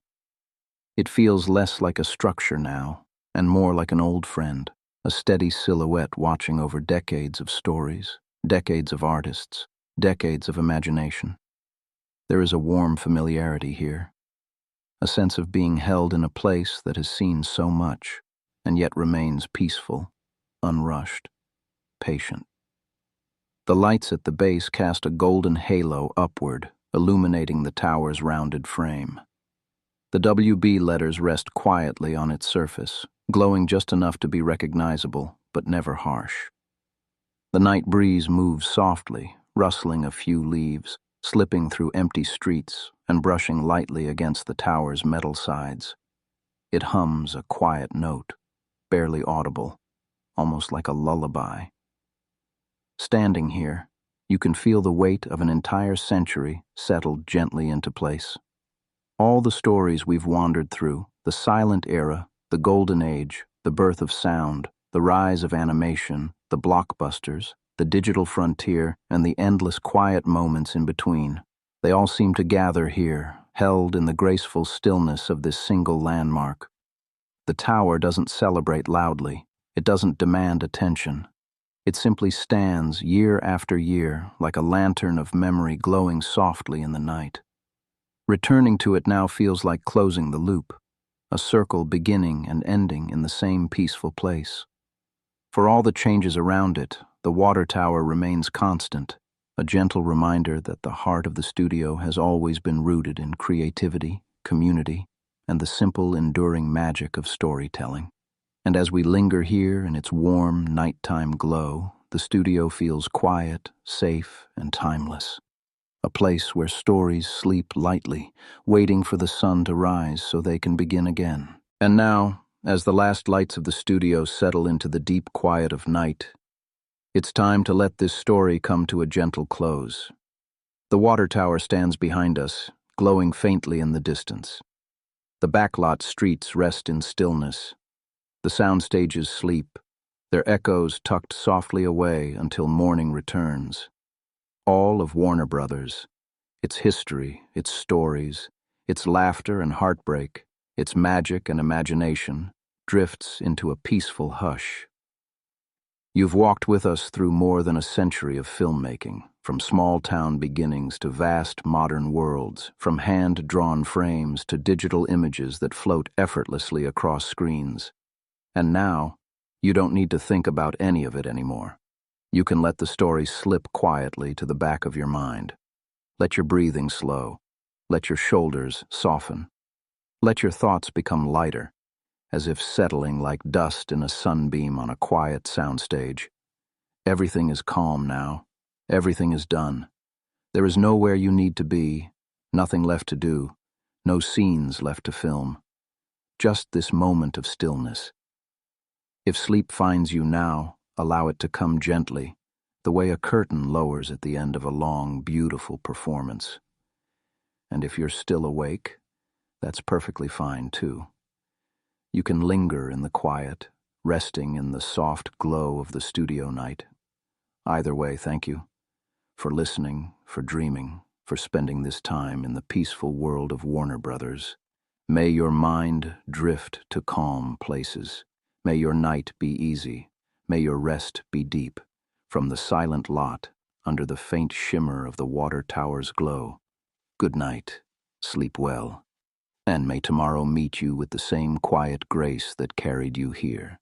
It feels less like a structure now, and more like an old friend, a steady silhouette watching over decades of stories, decades of artists, decades of imagination. There is a warm familiarity here, a sense of being held in a place that has seen so much, and yet remains peaceful, unrushed, patient. The lights at the base cast a golden halo upward, illuminating the tower's rounded frame. The WB letters rest quietly on its surface, glowing just enough to be recognizable, but never harsh. The night breeze moves softly, rustling a few leaves, slipping through empty streets and brushing lightly against the tower's metal sides. It hums a quiet note, barely audible, almost like a lullaby. Standing here, you can feel the weight of an entire century settled gently into place. All the stories we've wandered through, the silent era, the golden age, the birth of sound, the rise of animation, the blockbusters, the digital frontier, and the endless quiet moments in between, they all seem to gather here, held in the graceful stillness of this single landmark. The tower doesn't celebrate loudly. It doesn't demand attention. It simply stands year after year like a lantern of memory glowing softly in the night. Returning to it now feels like closing the loop, a circle beginning and ending in the same peaceful place. For all the changes around it, the water tower remains constant, a gentle reminder that the heart of the studio has always been rooted in creativity, community, and the simple, enduring magic of storytelling. And as we linger here in its warm, nighttime glow, the studio feels quiet, safe, and timeless. A place where stories sleep lightly, waiting for the sun to rise so they can begin again. And now, as the last lights of the studio settle into the deep quiet of night, it's time to let this story come to a gentle close. The water tower stands behind us, glowing faintly in the distance. The backlot streets rest in stillness. The sound stages sleep, their echoes tucked softly away until morning returns. All of Warner Brothers, its history, its stories, its laughter and heartbreak, its magic and imagination, drifts into a peaceful hush. You've walked with us through more than a century of filmmaking, from small-town beginnings to vast modern worlds, from hand-drawn frames to digital images that float effortlessly across screens. And now, you don't need to think about any of it anymore. You can let the story slip quietly to the back of your mind. Let your breathing slow. Let your shoulders soften. Let your thoughts become lighter, as if settling like dust in a sunbeam on a quiet soundstage. Everything is calm now. Everything is done. There is nowhere you need to be, nothing left to do, no scenes left to film. Just this moment of stillness. If sleep finds you now, allow it to come gently, the way a curtain lowers at the end of a long, beautiful performance. And if you're still awake, that's perfectly fine too. You can linger in the quiet, resting in the soft glow of the studio night. Either way, thank you. For listening, for dreaming, for spending this time in the peaceful world of Warner Brothers. May your mind drift to calm places. May your night be easy. May your rest be deep. From the silent lot, under the faint shimmer of the water tower's glow. Good night. Sleep well. And may tomorrow meet you with the same quiet grace that carried you here.